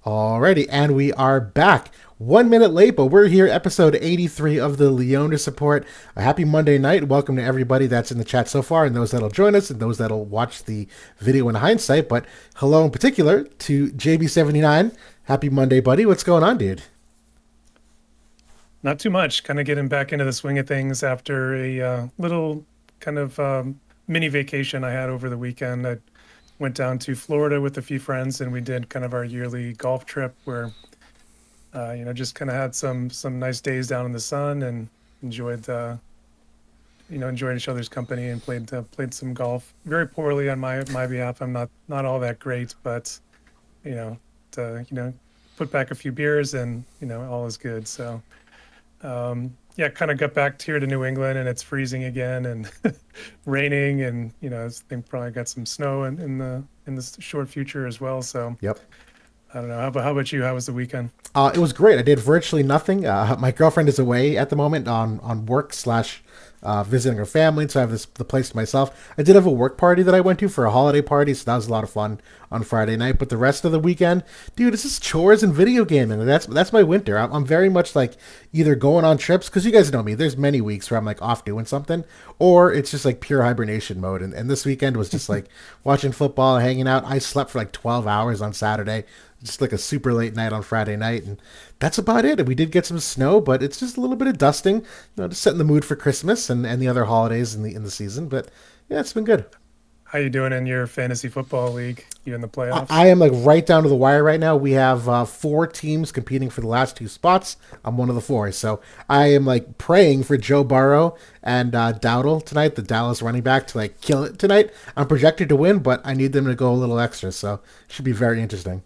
Alrighty, and we are back. 1 minute late, but we're here, episode 83 of the Leonis Report. A happy Monday night. Welcome to everybody that's in the chat so far, and those that'll join us, and those that'll watch the video in hindsight. But hello in particular to JB79. Happy Monday, buddy. What's going on, dude? Not too much. Kind of getting back into the swing of things after a little kind of mini vacation I had over the weekend. I went down to Florida with a few friends, and we did kind of our yearly golf trip where just kind of had some nice days down in the sun and enjoyed enjoyed each other's company and played some golf. Very poorly on my behalf. I'm not all that great, but you know put back a few beers and all is good. So. Yeah, kind of got back here to New England and it's freezing again and raining and I think probably got some snow in the short future as well. So Yep. I don't know. How about you? How was the weekend? It was great. I did virtually nothing. My girlfriend is away at the moment on work slash visiting her family, so I have the place to myself. I did have a work party that I went to for a holiday party, so that was a lot of fun on Friday night. But the rest of the weekend, dude, it's just chores and video gaming. That's my winter. I'm very much like either going on trips because you guys know me. There's many weeks where I'm like off doing something, or it's just like pure hibernation mode. And this weekend was just like watching football, hanging out. I slept for like 12 hours on Saturday, just like a super late night on Friday night, and that's about it. We did get some snow, but it's just a little bit of dusting, just setting the mood for Christmas and the other holidays in the season. But yeah, it's been good. How you doing in your fantasy football league? You in the I playoffs? am like right down to the wire right now. We have four teams competing for the last two spots. I'm one of the four, so I am like praying for Joe Burrow and Dowdle tonight, the Dallas running back, to like kill it tonight. I'm projected to win, but I need them to go a little extra, so it should be very interesting.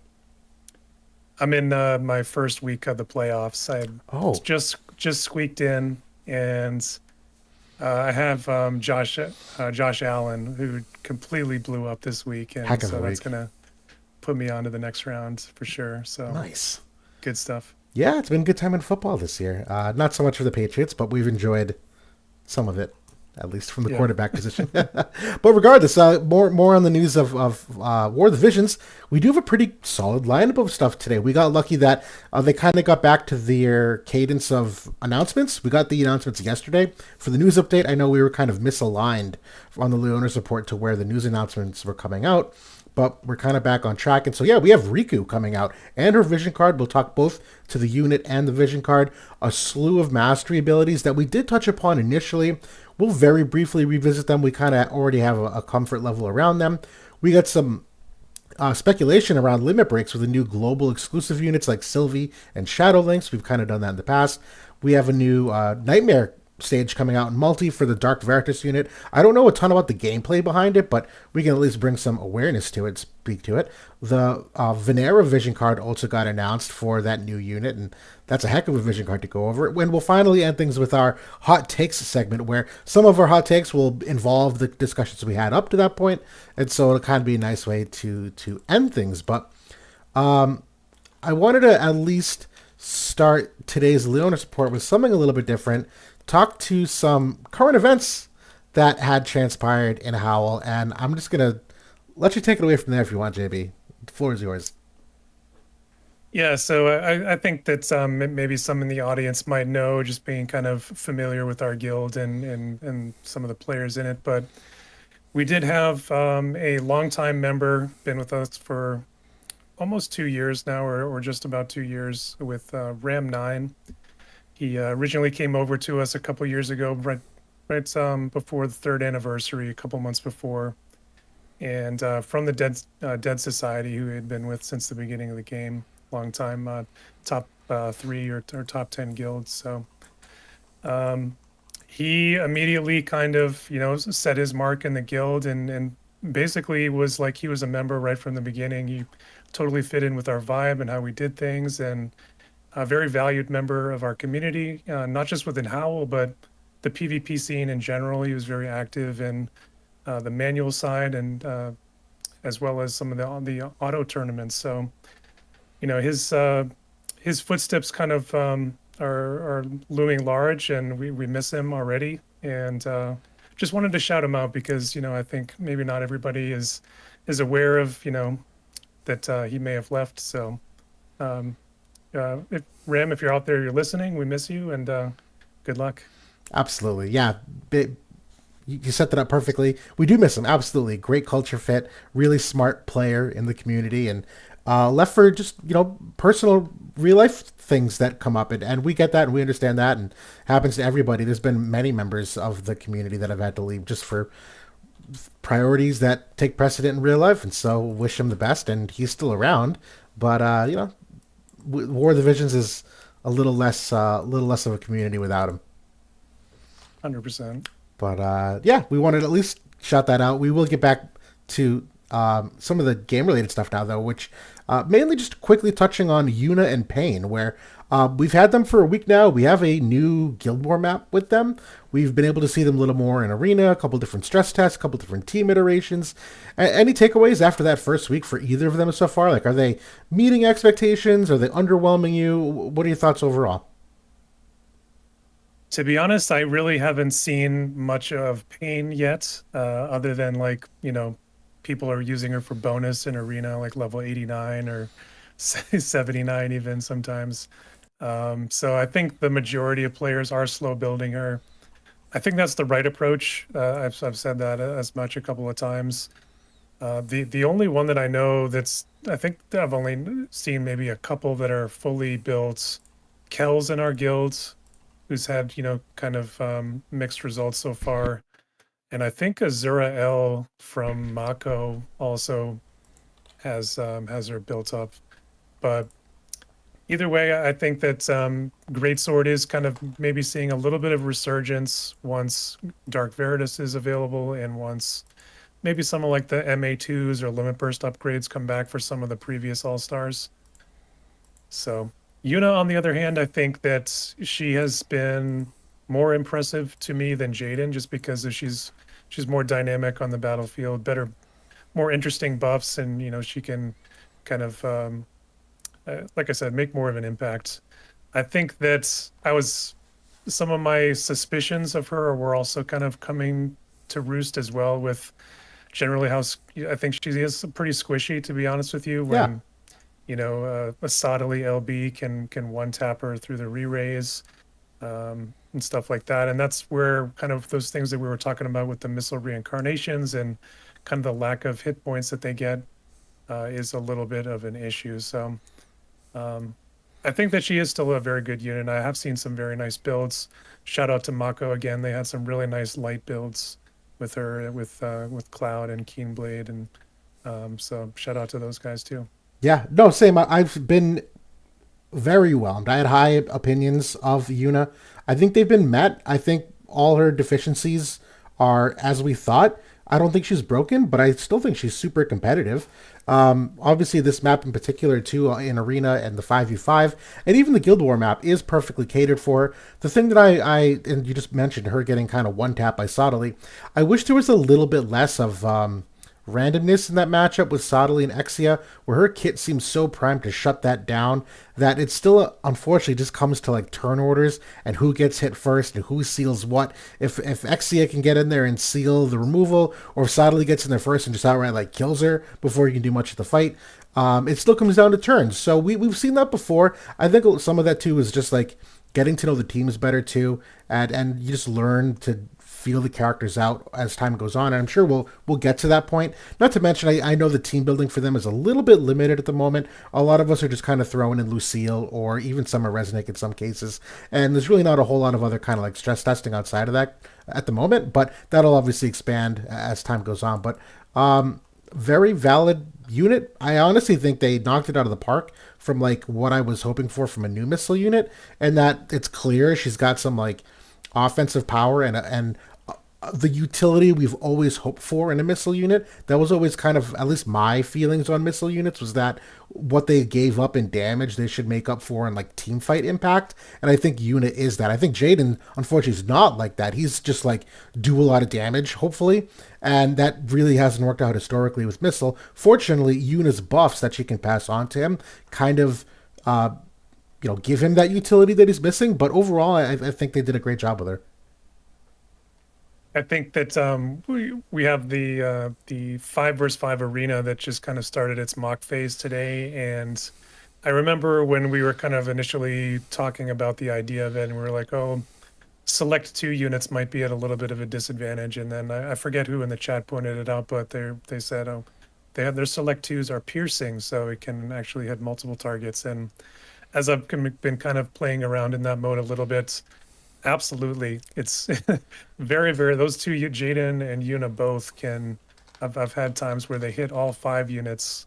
I'm in my first week of the playoffs. I Oh, just squeaked in, and I have Josh Allen, who completely blew up this week, and heck of a so that's week! gonna put me on to the next round for sure. So Nice. good stuff. Yeah, it's been a good time in football this year. Not so much for the Patriots, but we've enjoyed some of it, at least from the Yeah. quarterback position. But regardless, more on the news of War of the Visions. We do have a pretty solid lineup of stuff today. We got lucky that they kind of got back to their cadence of announcements. We got the announcements yesterday for the news update. I know we were kind of misaligned on the Leonis report to where the news announcements were coming out, but we're kind of back on track. And so, yeah, we have Rikku coming out and her vision card. We'll talk both to the unit and the vision card. A slew of mastery abilities that we did touch upon initially. We'll very briefly revisit them. We kind of already have a comfort level around them. We got some speculation around limit breaks with the new global exclusive units like Sylvie and Shadowlynx. We've kind of done that in the past. We have a new Nightmare stage coming out in multi for the Dark Veritas unit. I don't know a ton about the gameplay behind it, but we can at least bring some awareness to it, speak to it. The Vinera vision card also got announced for that new unit, and that's a heck of a vision card to go over. When we'll finally end things with our hot takes segment, where some of our hot takes will involve the discussions we had up to that point, and so it'll kind of be a nice way to end things. But I wanted to at least start today's Leonis report with something a little bit different. Talk to some current events that had transpired in Howl, and I'm just gonna let you take it away from there if you want, JB. The floor is yours. Yeah, so I think that maybe some in the audience might know, just being kind of familiar with our guild and some of the players in it. But we did have a longtime member, been with us for almost 2 years now, or just about 2 years, with RAM9. He originally came over to us a couple years ago, right before the third anniversary, a couple months before, and from the Dead Society, who he had been with since the beginning of the game, long time, top three or top 10 guilds. So he immediately kind of set his mark in the guild, and basically was like he was a member right from the beginning. He totally fit in with our vibe and how we did things, and a very valued member of our community, not just within Howl, but the PvP scene in general. He was very active in the manual side, and as well as some of the auto tournaments. So his footsteps kind of are looming large, and we miss him already. And just wanted to shout him out because I think maybe not everybody is aware of that he may have left. So If Ram, if you're out there, you're listening, we miss you, and good luck. Absolutely, yeah. You set that up perfectly. We do miss him, absolutely. Great culture fit, really smart player in the community, and left for just personal real life things that come up, and we get that and we understand that, and happens to everybody. There's been many members of the community that have had to leave just for priorities that take precedent in real life, and so wish him the best. And he's still around, but War of the Visions is a little less of a community without him. 100%. But yeah, we wanted to at least shout that out. We will get back to some of the game related stuff now, though, which mainly just quickly touching on Yuna and Paine, where we've had them for a week now. We have a new Guild War map with them. We've been able to see them a little more in Arena, a couple different stress tests, a couple different team iterations. Any takeaways after that first week for either of them so far? Like, are they meeting expectations? Are they underwhelming you? What are your thoughts overall? To be honest, I really haven't seen much of Pain yet, other than like, people are using her for bonus in arena, like level 89 or 79 even sometimes. So I think the majority of players are slow building her. I think that's the right approach. I've said that as much a couple of times. The only one that I know I think that I've only seen maybe a couple that are fully built. Kel's in our guild, who's had, kind of mixed results so far. And I think Azura L from Mako also has her built up. But either way, I think that Greatsword is kind of maybe seeing a little bit of resurgence once Dark Veritas is available, and once maybe some of like the MA2s or Limit Burst upgrades come back for some of the previous All Stars. So Yuna, on the other hand, I think that she has been more impressive to me than Jaden, just because she's more dynamic on the battlefield, better, more interesting buffs, and she can kind of like I said, make more of an impact. I think that some of my suspicions of her were also kind of coming to roost as well, with generally how I think she is pretty squishy, to be honest with you. Yeah. When a Starlight LB can one tap her through the re-raise, and stuff like that. And that's where kind of those things that we were talking about with the missile reincarnations and kind of the lack of hit points that they get is a little bit of an issue. So I think that she is still a very good unit. I have seen some very nice builds. Shout out to Mako again. They had some really nice light builds with her, with Cloud and Keenblade, and so shout out to those guys too. Yeah, no, same. I've been very whelmed. I had high opinions of Yuna. I think they've been met. I think all her deficiencies are as we thought. I don't think she's broken, but I still think she's super competitive. Obviously, this map in particular, too, in Arena and the 5v5, and even the Guild War map is perfectly catered for. The thing that and you just mentioned her getting kind of one tap by Sodali, I wish there was a little bit less of randomness in that matchup with Sodali and Exia, where her kit seems so primed to shut that down that it still unfortunately just comes to like turn orders and who gets hit first and who seals what. If Exia can get in there and seal the removal, or if Sodali gets in there first and just outright like kills her before you can do much of the fight, it still comes down to turns. So we've seen that before. I think some of that too is just like getting to know the teams better too, and you just learn to feel the characters out as time goes on, and I'm sure we'll get to that point. Not to mention, I know the team building for them is a little bit limited at the moment. A lot of us are just kind of throwing in Lucille or even Summer Resnick in some cases, and there's really not a whole lot of other kind of like stress testing outside of that at the moment. But that'll obviously expand as time goes on. But very valid unit. I honestly think they knocked it out of the park from like what I was hoping for from a new missile unit, and that it's clear she's got some like offensive power and the utility we've always hoped for in a missile unit. That was always kind of, at least my feelings on missile units, was that what they gave up in damage they should make up for in like team fight impact. And I think Unit is that. I think Jaden unfortunately is not like that. He's just like do a lot of damage, hopefully, and that really hasn't worked out historically with missile. Fortunately, Yuna's buffs that she can pass on to him kind of give him that utility that he's missing. But overall, I think they did a great job with her. I think that we have the 5 versus 5 arena that just kind of started its mock phase today, and I remember when we were kind of initially talking about the idea of it, and we were like, oh, select 2 units might be at a little bit of a disadvantage. And then I forget who in the chat pointed it out, but they said, oh, they have their select twos are piercing, so it can actually hit multiple targets. And as I've been kind of playing around in that mode a little bit, absolutely, it's very, very. Those two, Jaden and Yuna, both can. I've had times where they hit all 5 units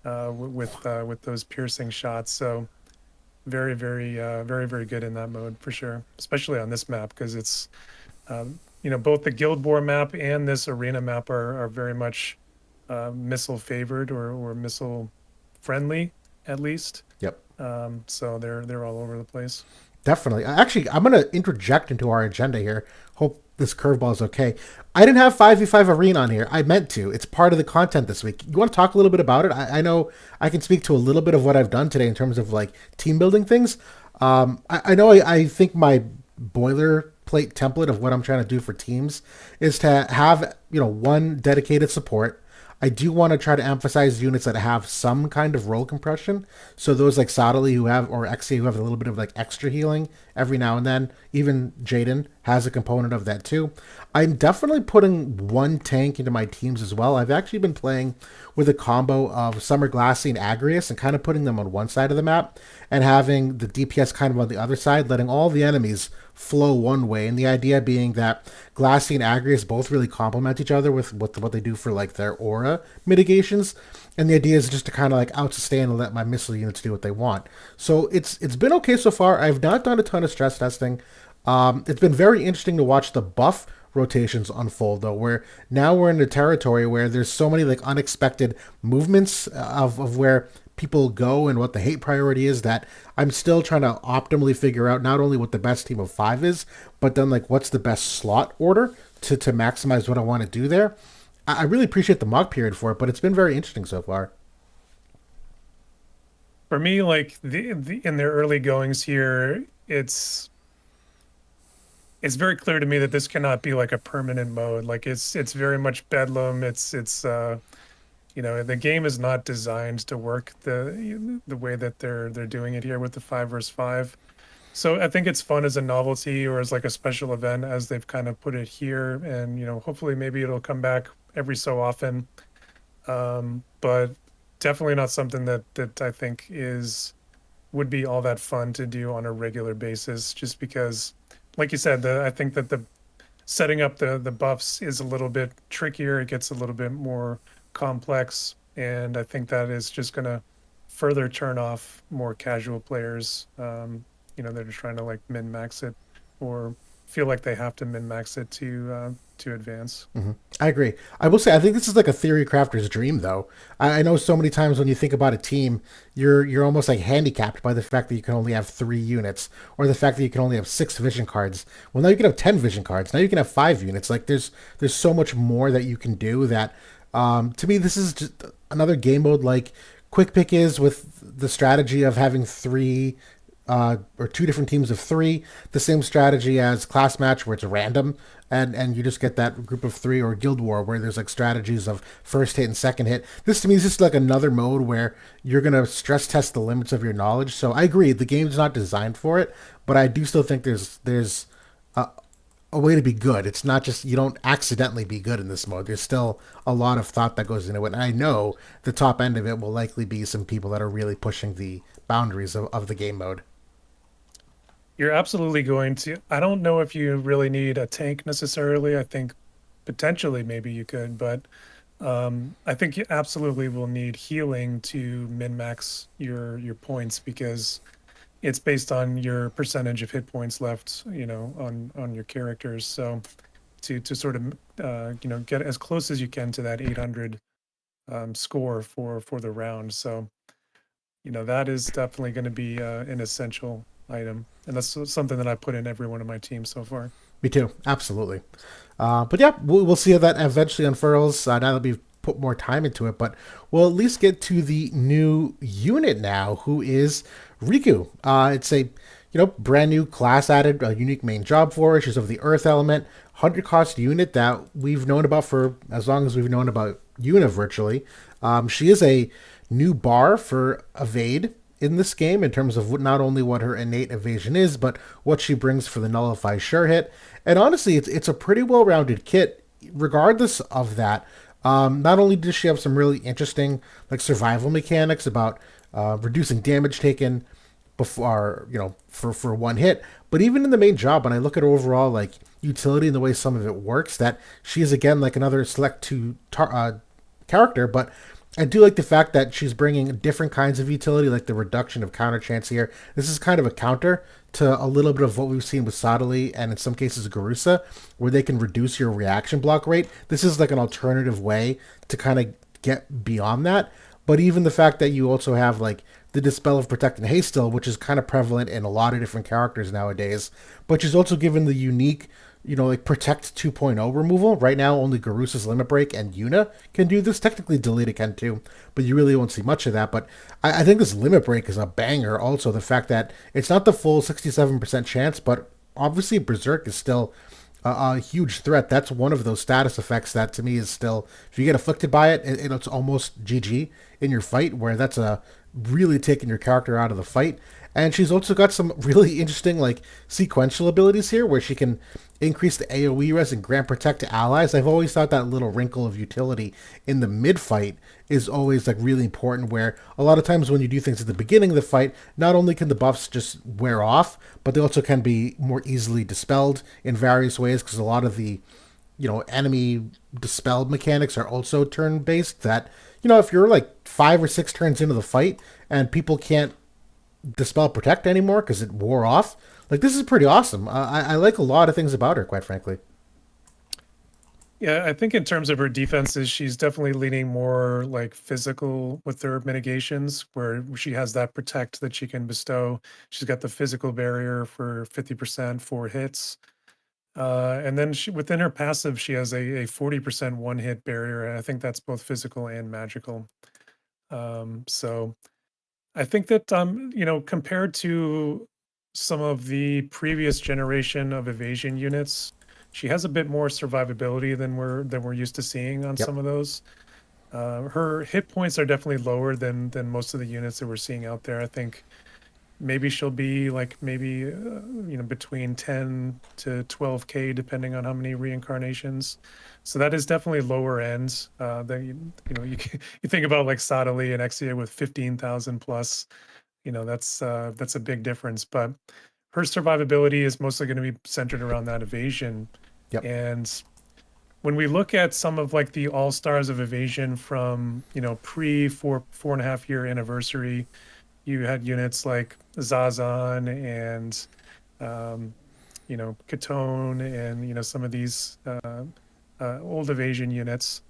with those piercing shots. So very, very good in that mode for sure, especially on this map because it's both the Guild War map and this arena map are very much missile favored or missile friendly at least. Yep. So they're all over the place. Definitely. Actually, I'm going to interject into our agenda here. Hope this curveball is okay. I didn't have 5v5 Arena on here. I meant to. It's part of the content this week. You want to talk a little bit about it? I know I can speak to a little bit of what I've done today in terms of like team building things. I know I think my boilerplate template of what I'm trying to do for teams is to have, one dedicated support. I do want to try to emphasize units that have some kind of role compression. So those like Sadali who have, or XA who have a little bit of like extra healing every now and then. Even Jaden has a component of that too. I'm definitely putting one tank into my teams as well. I've actually been playing with a combo of Summer Glassy and Agrius and kind of putting them on one side of the map and having the DPS kind of on the other side, letting all the enemies flow one way. And the idea being that Glassy and Agrius both really complement each other with what they do for like their aura mitigations. And the idea is just to kind of like out-sustain and let my missile units do what they want. So it's been okay so far. I've not done a ton of stress testing. It's been very interesting to watch the buff rotations unfold though, where now we're in a territory where there's so many like unexpected movements of where people go and what the hate priority is that I'm still trying to optimally figure out not only what the best team of 5 is, but then like what's the best slot order to maximize what I want to do there. I really appreciate the mock period for it, but it's been very interesting so far. For me, like the in their early goings here, it's very clear to me that this cannot be like a permanent mode. Like it's very much bedlam. The game is not designed to work the way that they're doing it here with the 5 versus 5. So I think it's fun as a novelty or as like a special event as they've kind of put it here, and hopefully maybe it'll come back every so often. But definitely not something that I think would be all that fun to do on a regular basis, just because, like you said, I think that the setting up the buffs is a little bit trickier. It gets a little bit more complex, and I think that is just going to further turn off more casual players. They're just trying to like min max it or feel like they have to min max it to advance. Mm-hmm. I agree. I will say I think this is like a theory crafter's dream, though. I know so many times when you think about a team, you're almost like handicapped by the fact that you can only have 3 units, or the fact that you can only have 6 vision cards. Well, now you can have 10 vision cards. Now you can have 5 units. Like there's so much more that you can do. That to me, this is just another game mode like Quick Pick is, with the strategy of having 3 or 2 different teams of 3, the same strategy as Class Match where it's random and you just get that group of 3, or Guild War where there's like strategies of first hit and second hit. This to me is just like another mode where you're going to stress test the limits of your knowledge. So I agree, the game's not designed for it, but I do still think there's a way to be good. It's not just, you don't accidentally be good in this mode. There's still a lot of thought that goes into it. And I know the top end of it will likely be some people that are really pushing the boundaries of the game mode. You're absolutely going to. I don't know if you really need a tank necessarily. I think potentially maybe you could, but I think you absolutely will need healing to min max your points, because it's based on your percentage of hit points left, on your characters. So to sort of get as close as you can to that 800 score for the round. So that is definitely going to be an essential item, and that's something that I put in every one of my teams so far. Me too, absolutely. But yeah, we'll see how that eventually unfurls now that we've put more time into it. But we'll at least get to the new unit now, who is Rikku. It's a brand new class added, a unique main job for her. She's of the Earth element, 100 cost unit that we've known about for as long as we've known about Yuna virtually. She is a new bar for evade in this game in terms of not only what her innate evasion is, but what she brings for the nullify sure hit. And honestly, it's a pretty well rounded kit, regardless of that. Not only does she have some really interesting like survival mechanics about reducing damage taken before for one hit, but even in the main job, when I look at her overall like utility and the way some of it works, that she is again like another select character, but I do like the fact that she's bringing different kinds of utility, like the reduction of counter chance here. This is kind of a counter to a little bit of what we've seen with Sadali and in some cases Garusa, where they can reduce your reaction block rate. This is like an alternative way to kind of get beyond that. But even the fact that you also have like the Dispel of Protect and Haste still, which is kind of prevalent in a lot of different characters nowadays, but she's also given the unique like Protect 2.0 removal. Right now, only Garusa's Limit Break and Yuna can do this. Technically, Delete can too, but you really won't see much of that. But I think this Limit Break is a banger. Also, the fact that it's not the full 67% chance, but obviously Berserk is still a huge threat. That's one of those status effects that to me is still, if you get afflicted by it, it's almost GG in your fight, where that's a really taking your character out of the fight. And she's also got some really interesting like sequential abilities here where she can increase the AoE res and grant protect to allies. I've always thought that little wrinkle of utility in the mid fight is always like really important, where a lot of times when you do things at the beginning of the fight, not only can the buffs just wear off, but they also can be more easily dispelled in various ways, because a lot of the enemy dispelled mechanics are also turn based, that if you're like 5 or 6 turns into the fight and people can't dispel protect anymore because it wore off, like this is pretty awesome. I like a lot of things about her, quite frankly. Yeah, I think in terms of her defenses, she's definitely leaning more like physical with her mitigations, where she has that protect that she can bestow. She's got the physical barrier for 50% for hits. And then within her passive, she has a 40% one hit barrier. And I think that's both physical and magical. So I think that, compared to some of the previous generation of evasion units, she has a bit more survivability than we're used to seeing on some of those. Her hit points are definitely lower than most of the units that we're seeing out there. I think maybe she'll be like between 10 to 12k depending on how many reincarnations. So that is definitely lower ends. Than you think about like Sadali and Exia with 15,000 plus. That's a big difference. But her survivability is mostly going to be centered around that evasion. Yep. And when we look at some of like the all stars of evasion from pre 4.5 year anniversary, you had units like Zazan and Kitone and some of these old evasion units,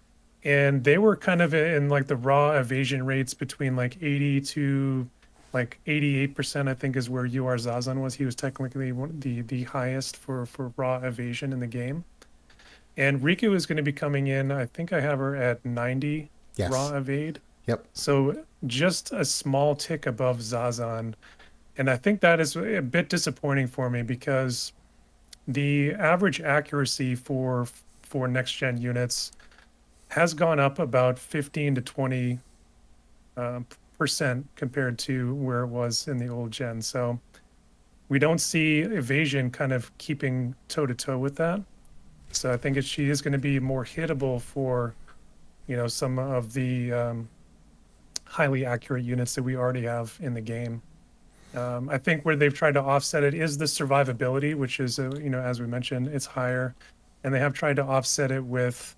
and they were kind of in like the raw evasion rates between like 80 to like 88%, I think, is where UR Zazan was. He was technically the highest for raw evasion in the game. And Rikku is going to be coming in, I think I have her at 90 raw evade. Yep. So just a small tick above Zazan. And I think that is a bit disappointing for me, because the average accuracy for next gen units has gone up about 15 to 20 percent compared to where it was in the old gen. So we don't see evasion kind of keeping toe to toe with that. So I think she is going to be more hittable for some of the highly accurate units that we already have in the game. I think where they've tried to offset it is the survivability, which is as we mentioned, it's higher, and they have tried to offset it with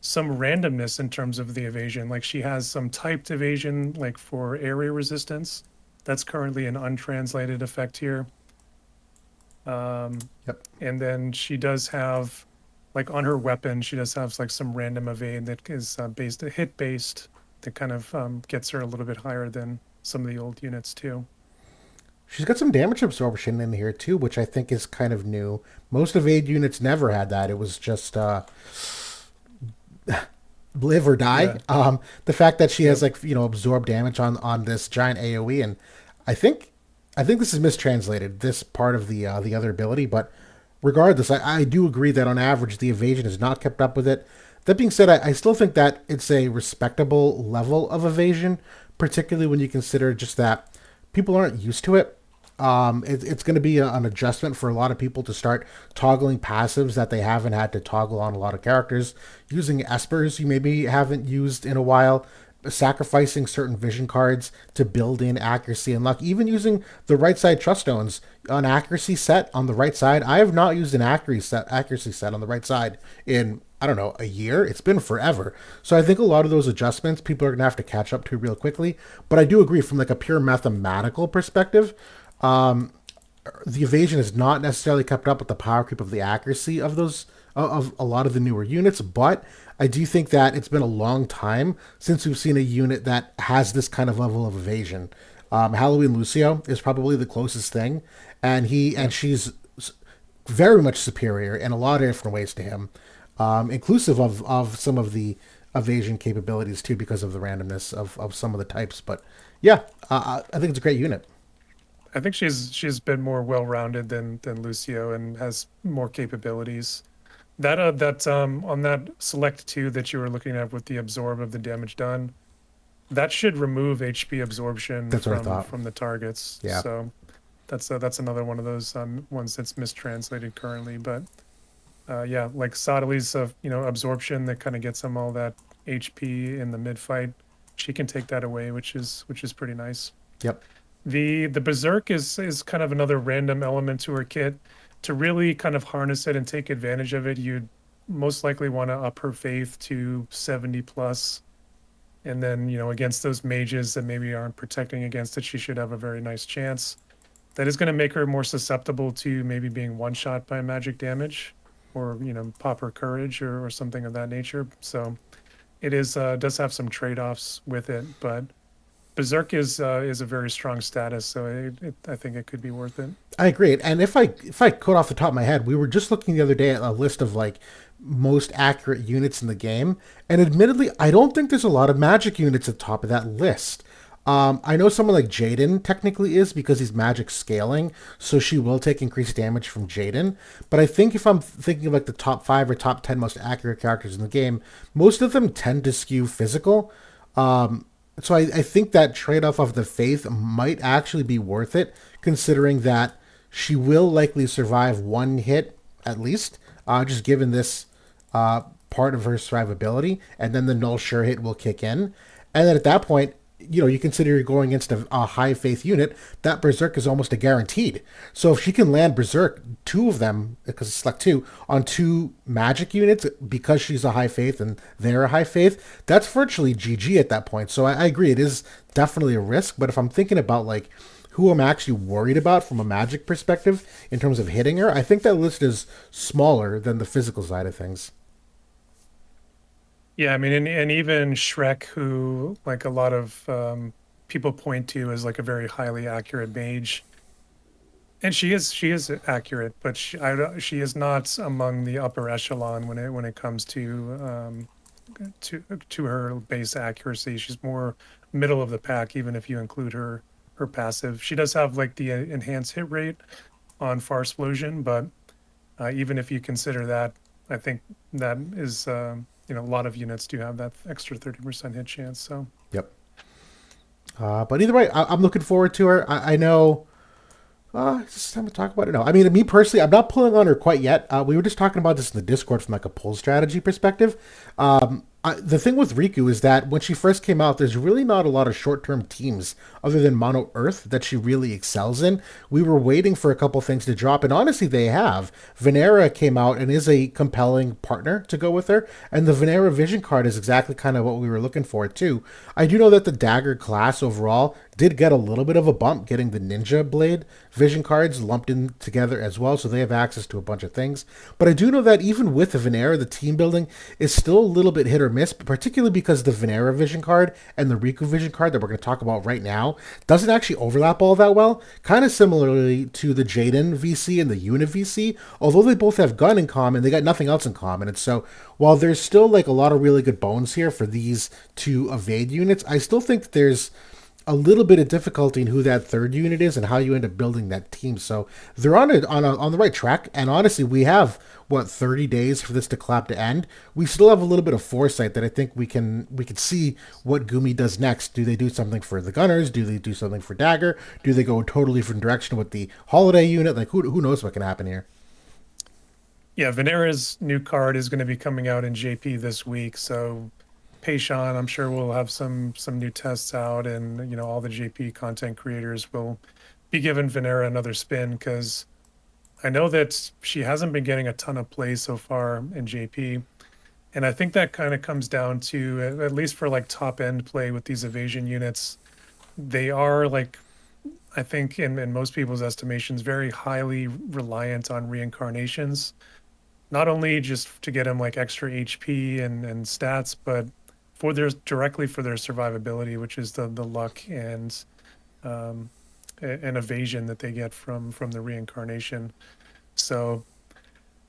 some randomness in terms of the evasion. Like she has some typed evasion, like for area resistance. That's currently an untranslated effect here. And then she does have, like on her weapon, she does have like some random evade that is hit based, that kind of gets her a little bit higher than some of the old units too. She's got some damage absorption in here too, which I think is kind of new. Most evade units never had that. It was just live or die. Yeah. The fact that she has like absorb damage on this giant AoE, and I think this is mistranslated, this part of the other ability. But regardless, I do agree that on average the evasion has not kept up with it. That being said, I still think that it's a respectable level of evasion, particularly when you consider just that people aren't used to it. It's going to be an adjustment for a lot of people to start toggling passives that they haven't had to toggle on a lot of characters, using espers you maybe haven't used in a while, sacrificing certain vision cards to build in accuracy and luck, even using the right side trust stones, an accuracy set on the right side. I have not used an accuracy set on the right side in, I don't know, a year. It's been forever. So I think a lot of those adjustments people are gonna have to catch up to real quickly. But I do agree from like a pure mathematical perspective, the evasion has not necessarily kept up with the power creep of the accuracy of those of a lot of the newer units, but I do think that it's been a long time since we've seen a unit that has this kind of level of evasion. Halloween Lucio is probably the closest thing, and she's very much superior in a lot of different ways to him, inclusive of some of the evasion capabilities too, because of the randomness of some of the types. But yeah, I think it's a great unit. I think she's been more well-rounded than Lucio and has more capabilities. That on that select two that you were looking at with the absorb of the damage done, that should remove HP absorption That's what I thought. from the targets. Yeah. So that's another one of those ones that's mistranslated currently. But yeah, like Sadali's absorption that kind of gets him all that HP in the mid fight. She can take that away, which is pretty nice. Yep. The Berserk is kind of another random element to her kit. To really kind of harness it and take advantage of it, you'd most likely want to up her faith to 70 plus. And then, against those mages that maybe aren't protecting against it, she should have a very nice chance. That is going to make her more susceptible to maybe being one-shot by magic damage or, pop her courage or something of that nature. So it does have some trade-offs with it, but Berserk is a very strong status, so I think it could be worth it. I agree. And if I could off the top of my head, we were just looking the other day at a list of like most accurate units in the game, and admittedly, I don't think there's a lot of magic units at the top of that list. I know someone like Jaden technically is because he's magic scaling, so she will take increased damage from Jaden. But I think if I'm thinking of like the top 5 or top 10 most accurate characters in the game, most of them tend to skew physical. So I think that trade-off of the faith might actually be worth it, considering that she will likely survive one hit at least, just given this part of her survivability, and then the null sure hit will kick in. And then at that point, you consider you're going against a high faith unit, that Berserk is almost a guaranteed. So if she can land Berserk, 2 of them, because it's select 2, on 2 magic units, because she's a high faith and they're a high faith, that's virtually GG at that point. So I agree, it is definitely a risk, but if I'm thinking about like who I'm actually worried about from a magic perspective in terms of hitting her, I think that list is smaller than the physical side of things. Yeah, I mean, and even Shrek, who like a lot of people point to as like a very highly accurate mage, and she is accurate, but she is not among the upper echelon when it comes to her base accuracy. She's more middle of the pack, even if you include her passive. She does have like the enhanced hit rate on Far Explosion, but even if you consider that, I think that is. A lot of units do have that extra 30% hit chance. So, yep. But either way, I'm looking forward to her. I know. Is this time to talk about it? No. I mean, me personally, I'm not pulling on her quite yet. We were just talking about this in the Discord from like a pull strategy perspective. The thing with Rikku is that when she first came out, there's really not a lot of short-term teams other than Mono Earth that she really excels in. We were waiting for a couple things to drop, and honestly, they have. Vinera came out and is a compelling partner to go with her, and the Vinera Vision card is exactly kind of what we were looking for, too. I do know that the Dagger class overall did get a little bit of a bump getting the Ninja Blade Vision cards lumped in together as well, so they have access to a bunch of things. But I do know that even with the Vinera, the team building is still a little bit hit or miss, particularly because the Vinera Vision card and the Rikku Vision card that we're going to talk about right now doesn't actually overlap all that well. Kind of similarly to the Jaden VC and the Yuna VC, although they both have gun in common, they got nothing else in common. And so while there's still like a lot of really good bones here for these two evade units, I still think there's a little bit of difficulty in who that third unit is and how you end up building that team. So they're on the right track. And honestly, we have what 30 days for this to collab to end. We still have a little bit of foresight that I think we can see what Gumi does next. Do they do something for the Gunners? Do they do something for Dagger? Do they go a totally different direction with the Holiday unit? Like who knows what can happen here? Yeah, Vinera's new card is going to be coming out in JP this week, so Paine, I'm sure we'll have some new tests out, and all the JP content creators will be giving Vinera another spin because I know that she hasn't been getting a ton of play so far in JP, and I think that kind of comes down to at least for like top end play with these evasion units, they are like I think in most people's estimations very highly reliant on reincarnations, not only just to get them like extra HP and stats, but directly for their survivability, which is the luck um, and evasion that they get from the reincarnation. So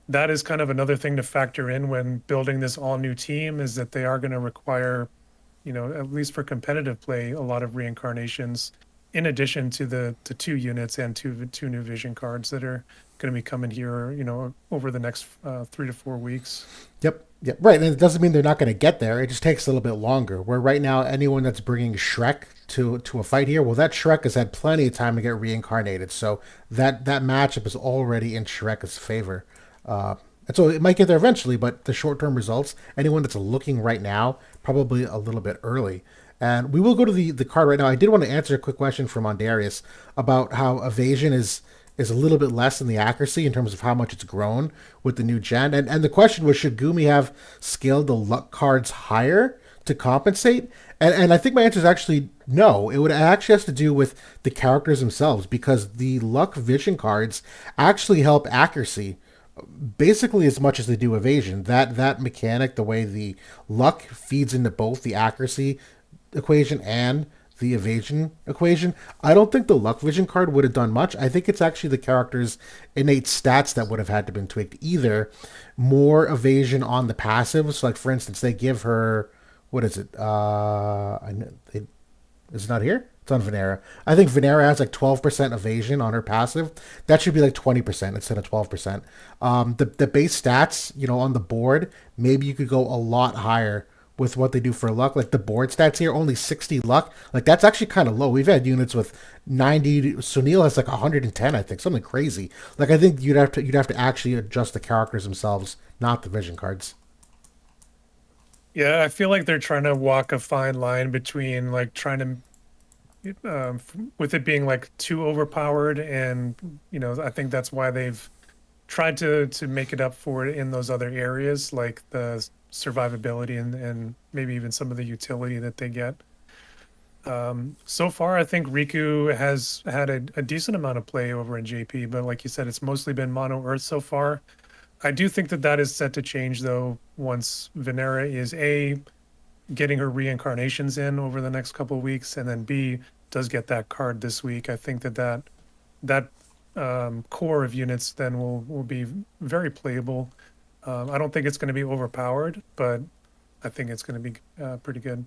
that is kind of another thing to factor in when building this all new team is that they are going to require, at least for competitive play, a lot of reincarnations in addition to the two units and two new vision cards that are going to be coming here, over the next 3 to 4 weeks. Yep. Yep. Right. And it doesn't mean they're not going to get there. It just takes a little bit longer. Where right now, anyone that's bringing Shrek to a fight here, well, that Shrek has had plenty of time to get reincarnated. So that matchup is already in Shrek's favor. And so it might get there eventually, but the short term results, anyone that's looking right now, probably a little bit early. And we will go to the card right now. I did want to answer a quick question from Ondarius about how evasion is a little bit less in the accuracy in terms of how much it's grown with the new gen. And the question was, should Gumi have scaled the luck cards higher to compensate? And I think my answer is actually no. It actually has to do with the characters themselves because the luck vision cards actually help accuracy basically as much as they do evasion. That mechanic, the way the luck feeds into both the accuracy equation and the evasion equation, I don't think the luck vision card would have done much. I think it's actually the character's innate stats that would have had to been tweaked. Either more evasion on the passives, so like for instance, they give her what is it? Is it not here? It's on Vinera. I think Vinera has like 12% evasion on her passive. That should be like 20% instead of 12%. The base stats, on the board, maybe you could go a lot higher with what they do for luck. Like the board stats here, only 60 luck. Like that's actually kind of low. We've had units with 90. Sunil has like 110, I think, something crazy. Like I think you'd have to actually adjust the characters themselves, not the vision cards. Yeah, I feel like they're trying to walk a fine line between like trying to with it being like too overpowered, and I think that's why they've tried to make it up for it in those other areas like the survivability and maybe even some of the utility that they get. So far, I think Rikku has had a decent amount of play over in JP, but like you said, it's mostly been mono Earth so far. I do think that is set to change though once Vinera is A, getting her reincarnations in over the next couple of weeks, and then B, does get that card this week. I think that core of units then will be very playable. I don't think it's going to be overpowered, but I think it's going to be pretty good.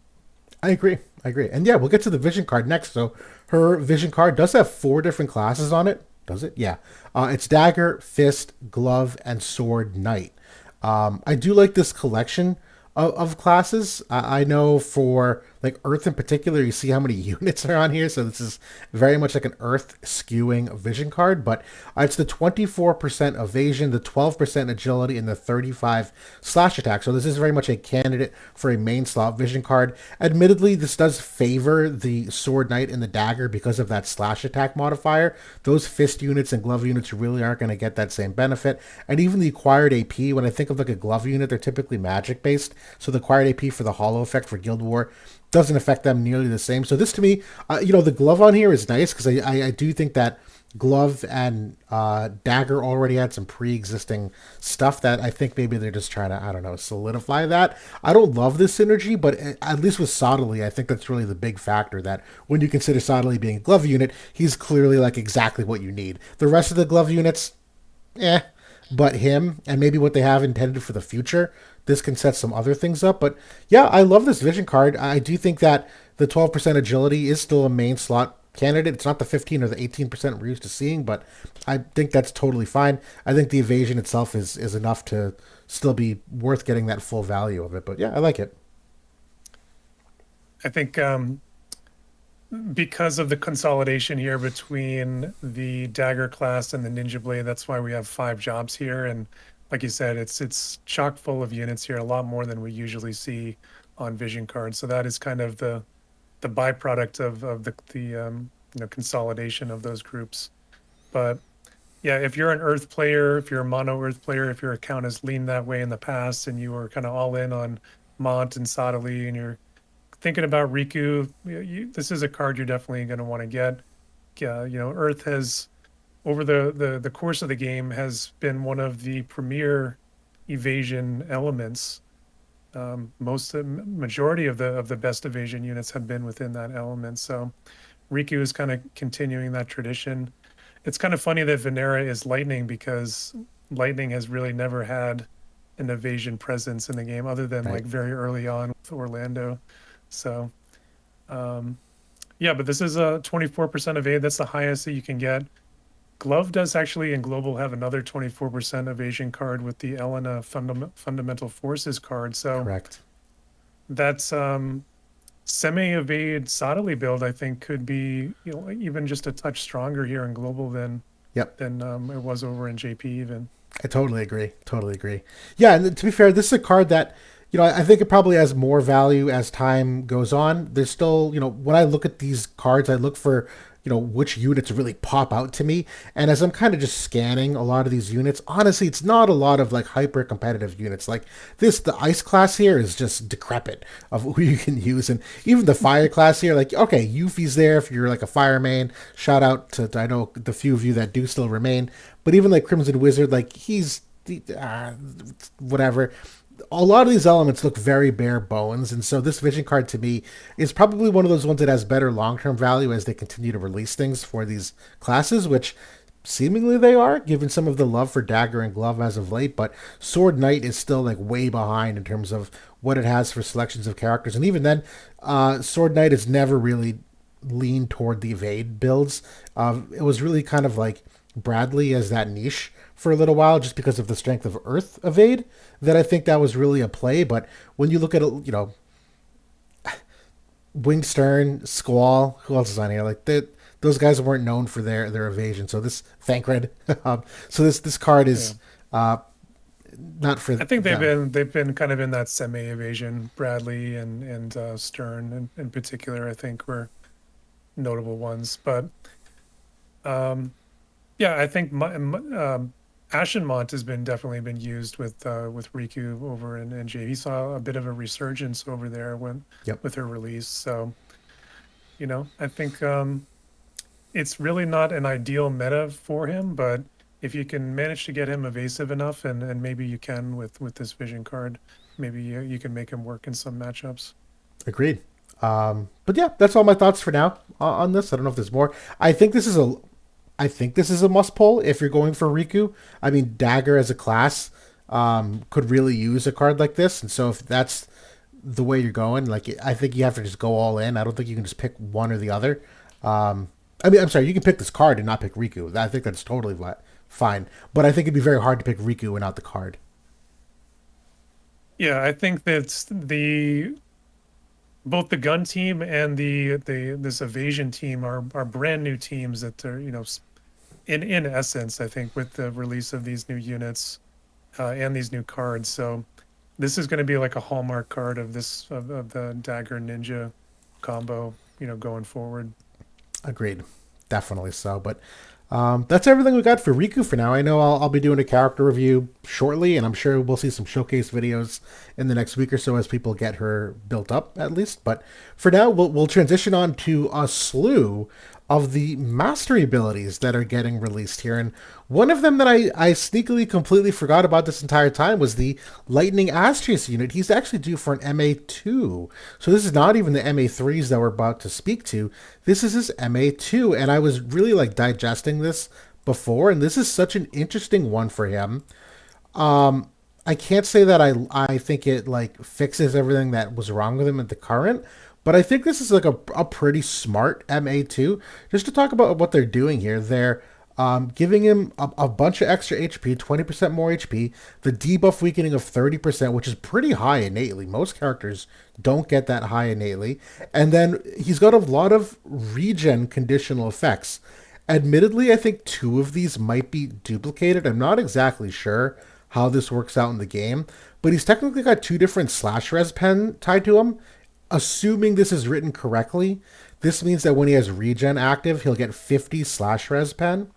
I agree. I agree. And yeah, we'll get to the vision card next. So her vision card does have 4 different classes on it. Does it? Yeah. It's dagger, fist, glove, and sword knight. I do like this collection of classes. I know for like Earth in particular, you see how many units are on here. So this is very much like an Earth skewing vision card, but it's the 24% evasion, the 12% agility, and the 35 slash attack. So this is very much a candidate for a main slot vision card. Admittedly, this does favor the sword knight and the dagger because of that slash attack modifier. Those fist units and glove units really aren't going to get that same benefit. And even the acquired AP, when I think of like a glove unit, they're typically magic based. So the acquired AP for the hollow effect for Guild War doesn't affect them nearly the same. So this to me, the glove on here is nice because I do think that glove and dagger already had some pre-existing stuff that I think maybe they're just trying to, I don't know, solidify that. I don't love this synergy, but at least with Sottily, I think that's really the big factor that when you consider Sottily being a glove unit, he's clearly like exactly what you need. The rest of the glove units, but him and maybe what they have intended for the future, this can set some other things up. But yeah, I love this vision card. I do think that the 12% agility is still a main slot candidate. It's not the 15 or the 18% we're used to seeing, but I think that's totally fine. I think the evasion itself is enough to still be worth getting that full value of it. But yeah, I like it. I think because of the consolidation here between the dagger class and the ninja blade, that's why we have 5 jobs here. And like you said, it's chock full of units here, a lot more than we usually see on vision cards. So that is kind of the byproduct of the consolidation of those groups. But yeah, if you're an Earth player, if you're a mono Earth player, if your account has leaned that way in the past, and you were kind of all in on Mont and Sadali, and you're thinking about Rikku, this is a card you're definitely going to want to get. Earth has over the course of the game has been one of the premier evasion elements. Majority of the best evasion units have been within that element. So Rikku is kind of continuing that tradition. It's kind of funny that Vinera is lightning, because lightning has really never had an evasion presence in the game other than Right. like very early on with Orlando. So yeah, but this is a 24% evade. That's the highest that you can get. Glove does actually in global have another 24% evasion card with the Elena fundamental forces card. So Correct. that's semi-evade Sottily build, I think, could be even just a touch stronger here in global than Yep. it was over in JP even. I totally agree. Totally agree. Yeah, and to be fair, this is a card that, I think it probably has more value as time goes on. There's still, when I look at these cards, I look for, which units really pop out to me. And as I'm kind of just scanning a lot of these units, honestly, it's not a lot of like hyper competitive units. Like the ice class here is just decrepit of who you can use. And even the fire class here, like, okay, Yuffie's there if you're like a fire main. Shout out to, I know the few of you that do still remain. But even like Crimson Wizard, like whatever. A lot of these elements look very bare bones, and so this vision card to me is probably one of those ones that has better long-term value as they continue to release things for these classes, which seemingly they are, given some of the love for Dagger and Glove as of late. But Sword Knight is still like way behind in terms of what it has for selections of characters, and even then, Sword Knight has never really leaned toward the evade builds. It was really kind of like Bradley as that niche for a little while, just because of the strength of Earth evade. That I think that was really a play. But when you look at it, Winged Stern, Squall, who else is on here? Like those guys weren't known for their evasion. So this Thancred, so this card Yeah. is not for. I think them. they've been kind of in that semi-evasion. Bradley and Stern in particular, I think, were notable ones. But yeah, I think Ashenmont has been definitely been used with Rikku over in NJ. He saw a bit of a resurgence over there Yep. with her release. So I think it's really not an ideal meta for him, but if you can manage to get him evasive enough, and maybe you can with this vision card, maybe you can make him work in some matchups. Agreed. But yeah, that's all my thoughts for now on this. I don't know if there's more. I think this is a must pull if you're going for Rikku. I mean, Dagger as a class could really use a card like this, and so if that's the way you're going, like I think you have to just go all in. I don't think you can just pick one or the other. I mean, I'm sorry, you can pick this card and not pick Rikku. I think that's totally fine, but I think it'd be very hard to pick Rikku and not the card. Yeah, I think that's both the gun team and the this evasion team are brand new teams that are in essence, I think, with the release of these new units and these new cards. So this is going to be like a hallmark card of the Dagger Ninja combo, going forward. Agreed, definitely so. But that's everything we got for Rikku for now. I know I'll be doing a character review shortly, and I'm sure we'll see some showcase videos in the next week or so as people get her built up, at least. But for now, we'll transition on to a slew of the mastery abilities that are getting released here. And one of them that I sneakily completely forgot about this entire time was the Lightning Astrius unit. He's actually due for an MA2. So this is not even the MA3s that we're about to speak to. This is his MA2. And I was really like digesting this before, and this is such an interesting one for him. I can't say that I think it like fixes everything that was wrong with him at the current, But I think this is like a pretty smart MA2. Just to talk about what they're doing here, they're giving him a bunch of extra HP, 20% more HP, the debuff weakening of 30%, which is pretty high innately. Most characters don't get that high innately. And then he's got a lot of regen conditional effects. Admittedly, I think two of these might be duplicated. I'm not exactly sure how this works out in the game, but he's technically got two different slash res pen tied to him. Assuming this is written correctly, this means that when he has regen active, he'll get 50 slash res pen.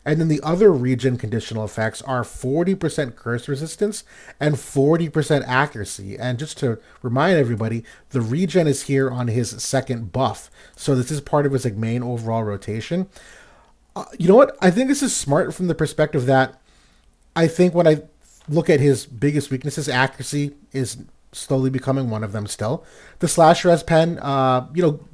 And then the other regen conditional effects are 40% curse resistance and 40% accuracy. And just to remind everybody, the regen is here on his second buff. So this is part of his like main overall rotation. You know what? I think this is smart from the perspective that I think when I look at his biggest weaknesses, accuracy is slowly becoming one of them still. The slash res pen,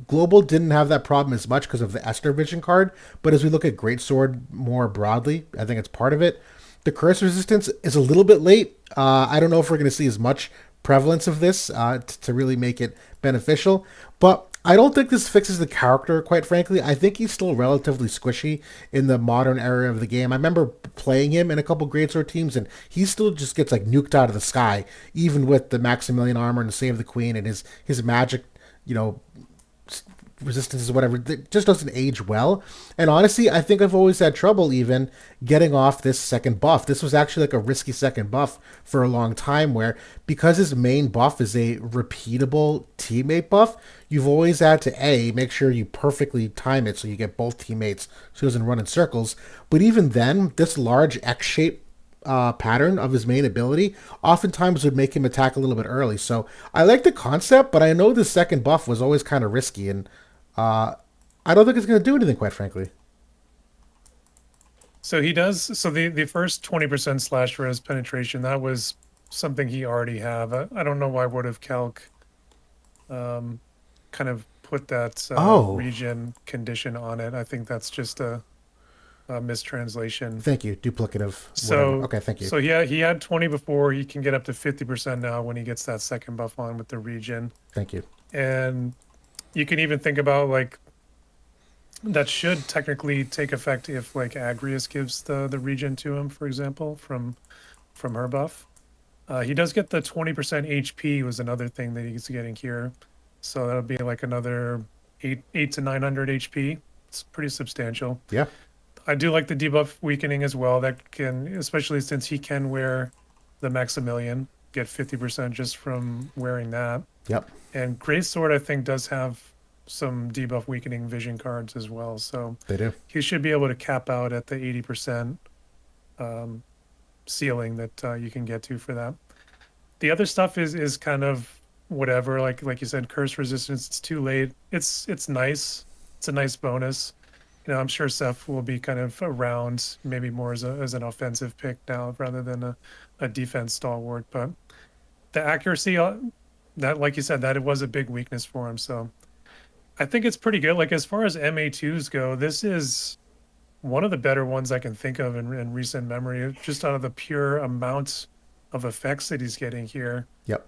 Global didn't have that problem as much because of the Esther Vision card, but as we look at Greatsword more broadly, I think it's part of it. The curse resistance is a little bit late. I don't know if we're going to see as much prevalence of this to really make it beneficial, but I don't think this fixes the character, quite frankly. I think he's still relatively squishy in the modern era of the game. I remember playing him in a couple Greatsword teams, and he still just gets like nuked out of the sky, even with the Maximilian armor and the Save the Queen and his magic, you know, resistances, whatever. It just doesn't age well. And honestly, I think I've always had trouble even getting off this second buff. This was actually like a risky second buff for a long time, where because his main buff is a repeatable teammate buff, you've always had to make sure you perfectly time it so you get both teammates so he doesn't run in circles. But even then, this large X shape pattern of his main ability oftentimes would make him attack a little bit early. So I like the concept, but I know the second buff was always kind of risky, and I don't think it's going to do anything, quite frankly. So he does. So the first 20% slash res penetration, that was something he already have. I don't know why would have Calc kind of put that regen condition on it. I think that's just a mistranslation. Thank you. Duplicative. So whatever. Okay, thank you. So yeah, he had 20 before. He can get up to 50% now when he gets that second buff on with the regen. Thank you. And you can even think about like that should technically take effect if like Agrius gives the regen to him, for example, from her buff. He does get the 20% HP was another thing that he's getting here. So that'll be like another 8 to 900 HP. It's pretty substantial. Yeah. I do like the debuff weakening as well. That can, especially since he can wear the Maximilian, get 50% just from wearing that. Yep. And Greatsword, I think, does have some debuff weakening vision cards as well. So they do. He should be able to cap out at the 80% ceiling that you can get to for that. The other stuff is kind of whatever. Like you said, curse resistance. It's too late. It's nice. It's a nice bonus. You know, I'm sure Seth will be kind of around, maybe more as an offensive pick now rather than a defense stalwart. But the accuracy, that, like you said, that it was a big weakness for him. So I think it's pretty good. Like as far as MA2s go, this is one of the better ones I can think of in recent memory, just out of the pure amount of effects that he's getting here. Yep.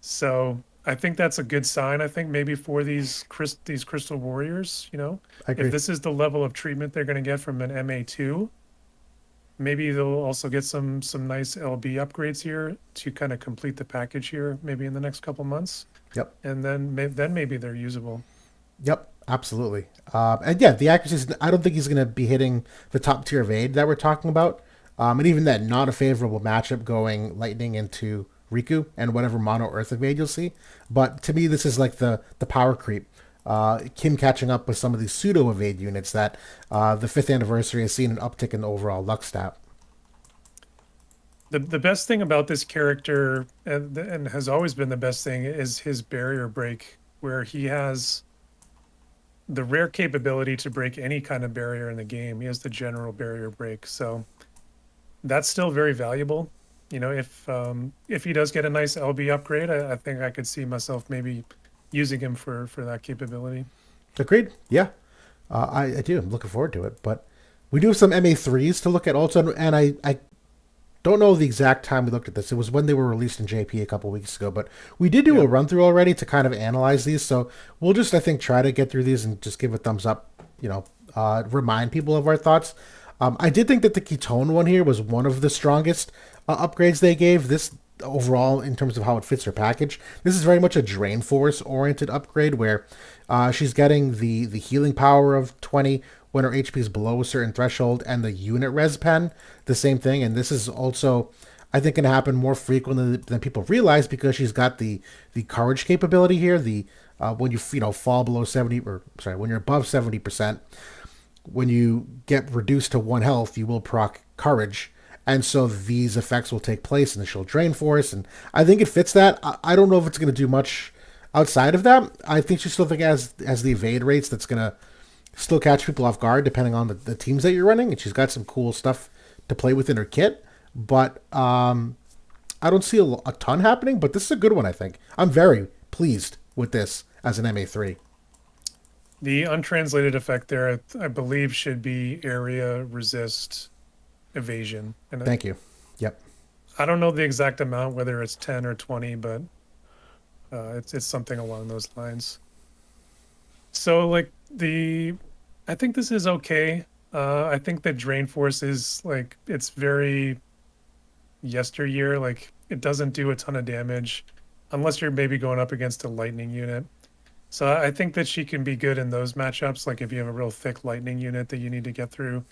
So I think that's a good sign. I think maybe for these Crystal Warriors, you know, if this is the level of treatment they're going to get from an MA2, maybe they'll also get some nice LB upgrades here to kind of complete the package here, maybe in the next couple months. Yep. And then maybe they're usable. Yep, absolutely. And yeah, the accuracy, I don't think he's going to be hitting the top tier of aid that we're talking about. And even that, not a favorable matchup going Lightning into Rikku and whatever mono Earth evade you'll see. But to me, this is like the power creep. Kim catching up with some of these pseudo evade units that the 5th anniversary has seen an uptick in the overall luck stat. The best thing about this character, and has always been the best thing, is his barrier break, where he has the rare capability to break any kind of barrier in the game. He has the general barrier break, so that's still very valuable. You know, if he does get a nice LB upgrade, I think I could see myself maybe using him for that capability. Agreed. Yeah, I do. I'm looking forward to it. But we do have some MA3s to look at also, and I don't know the exact time we looked at this. It was when they were released in JP a couple weeks ago, but we did do a run through already to kind of analyze these. So we'll just, I think, try to get through these and just give a thumbs up. Remind people of our thoughts. I did think that the Kitone one here was one of the strongest upgrades they gave. This overall, in terms of how it fits her package, this is very much a Drain Force oriented upgrade where she's getting the healing power of 20 when her HP is below a certain threshold, and the unit res pen, the same thing. And this is also, I think, going to happen more frequently than people realize because she's got the courage capability here. The when you fall below 70, or sorry, when you're above 70%, when you get reduced to 1 health, you will proc courage, and so these effects will take place, and she'll drain force, and I think it fits that. I don't know if it's going to do much outside of that. I think she still has the evade rates that's going to still catch people off guard depending on the teams that you're running, and she's got some cool stuff to play with in her kit. But I don't see a ton happening, but this is a good one, I think. I'm very pleased with this as an MA3. The untranslated effect there, I believe, should be area resist evasion. And Thank you. Yep. I don't know the exact amount, whether it's 10 or 20, but it's something along those lines. So like I think this is okay. I think that Drain Force is like, it's very yesteryear. Like it doesn't do a ton of damage unless you're maybe going up against a lightning unit. So I think that she can be good in those matchups. Like if you have a real thick lightning unit that you need to get through,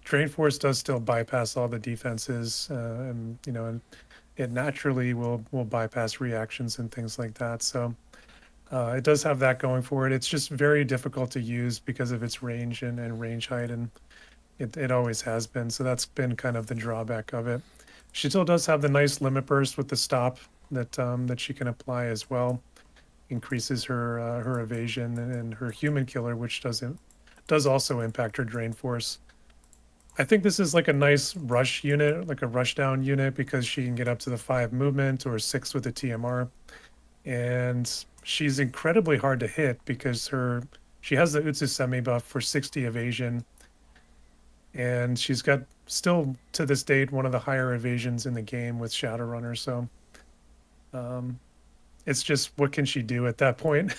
Drain Force does still bypass all the defenses, and it naturally will bypass reactions and things like that. So it does have that going for it. It's just very difficult to use because of its range and range height, and it always has been. So that's been kind of the drawback of it. She still does have the nice limit burst with the stop that she can apply as well. Increases her evasion and her human killer, which does also impact her drain force. I think this is like a nice rush unit, like a rush down unit, because she can get up to the 5 movement or 6 with the TMR, and she's incredibly hard to hit because she has the Utsu semi buff for 60 evasion, and she's got still to this date one of the higher evasions in the game with Shadowrunner. So it's just, what can she do at that point?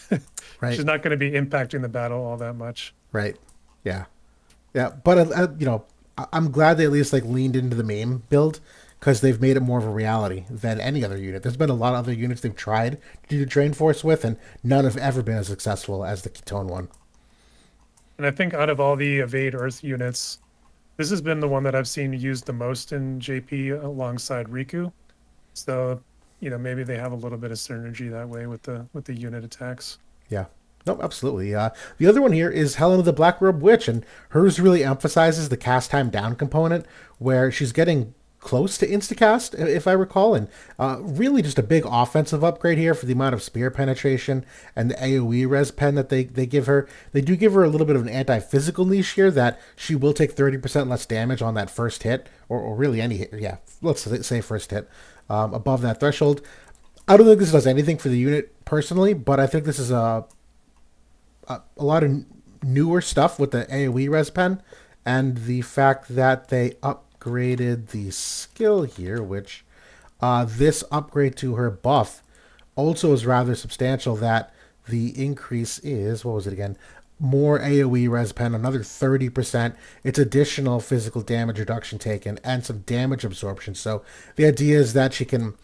Right. She's not going to be impacting the battle all that much. Right. Yeah. Yeah. But I'm glad they at least like leaned into the MAME build because they've made it more of a reality than any other unit. There's been a lot of other units they've tried to do Drain Force with, and none have ever been as successful as the Kitone one. And I think out of all the Evade Earth units, this has been the one that I've seen used the most in JP alongside Rikku. So, maybe they have a little bit of synergy that way with the unit attacks. Yeah. No, absolutely. The other one here is Helena the Black Robe Witch, and hers really emphasizes the cast time down component, where she's getting close to instacast, if I recall, and really just a big offensive upgrade here for the amount of spear penetration and the AoE res pen that they give her. They do give her a little bit of an anti-physical niche here that she will take 30% less damage on that first hit, or really any hit. Yeah, let's say first hit above that threshold. I don't think this does anything for the unit personally, but I think this is a lot of newer stuff with the AoE res pen, and the fact that they upgraded the skill here, which this upgrade to her buff also is rather substantial, that the increase is, what was it again? More AoE res pen, another 30%. It's additional physical damage reduction taken and some damage absorption. So the idea is that she can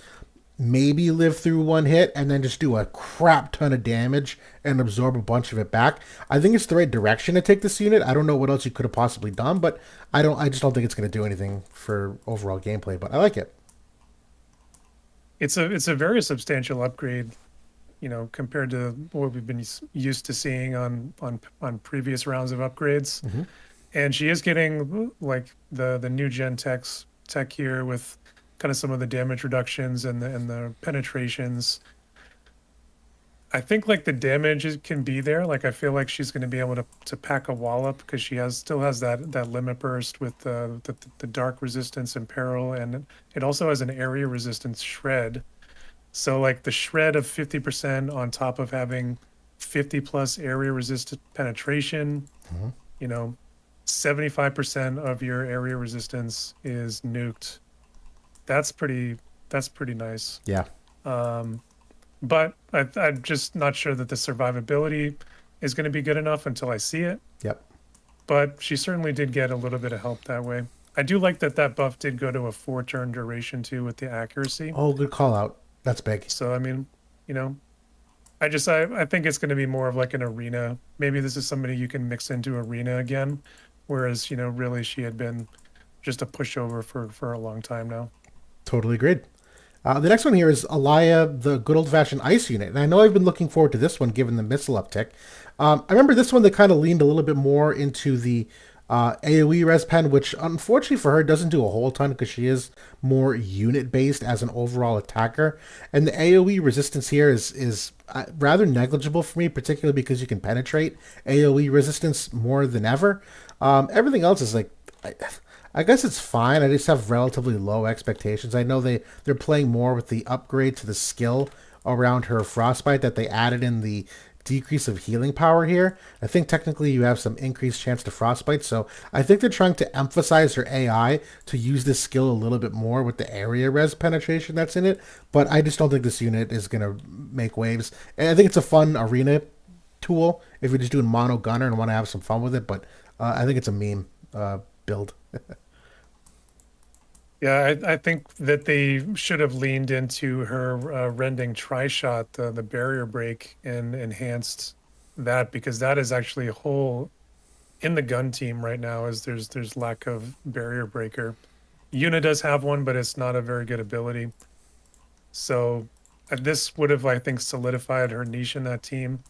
maybe live through one hit and then just do a crap ton of damage and absorb a bunch of it back. I think it's the right direction to take this unit. I don't know what else you could have possibly done, but I just don't think it's going to do anything for overall gameplay, but I like it. It's a very substantial upgrade, compared to what we've been used to seeing on previous rounds of upgrades. Mm-hmm. And she is getting like the new gen tech here with kind of some of the damage reductions and the penetrations. I think like the damage can be there. Like I feel like she's going to be able to pack a wall up because she still has that limit burst with the dark resistance and peril, and it also has an area resistance shred. So like the shred of 50% on top of having 50 plus area resistant penetration, Mm-hmm. 75% of your area resistance is nuked. that's pretty that's pretty nice. Yeah. Um, but I'm just not sure that the survivability is going to be good enough until I see it. Yep. But she certainly did get a little bit of help that way. I do like that that buff did go to a 4-turn duration too with the accuracy. Oh, good call out. That's big. So I mean, you know, I think it's going to be more of like an arena. Maybe this is somebody you can mix into arena again, whereas really she had been just a pushover for a long time now. Totally agreed. The next one here is Alaya, the good old fashioned ice unit. And I know I've been looking forward to this one given the missile uptick. I remember this one that kind of leaned a little bit more into the AoE res pen, which unfortunately for her doesn't do a whole ton because she is more unit based as an overall attacker. And the AoE resistance here is rather negligible for me, particularly because you can penetrate AoE resistance more than ever. Everything else is like. I guess it's fine. I just have relatively low expectations. I know they're playing more with the upgrade to the skill around her frostbite that they added in the decrease of healing power here. I think technically you have some increased chance to frostbite, so I think they're trying to emphasize her AI to use this skill a little bit more with the area res penetration that's in it. But I just don't think this unit is gonna make waves. And I think it's a fun arena tool if you're just doing mono gunner and want to have some fun with it. But I think it's a meme build. Yeah, I think that they should have leaned into her rending tri-shot, the barrier break, and enhanced that because that is actually a hole in the gun team right now. Is there's lack of barrier breaker. Yuna does have one, but it's not a very good ability. So this would have, I think, solidified her niche in that team.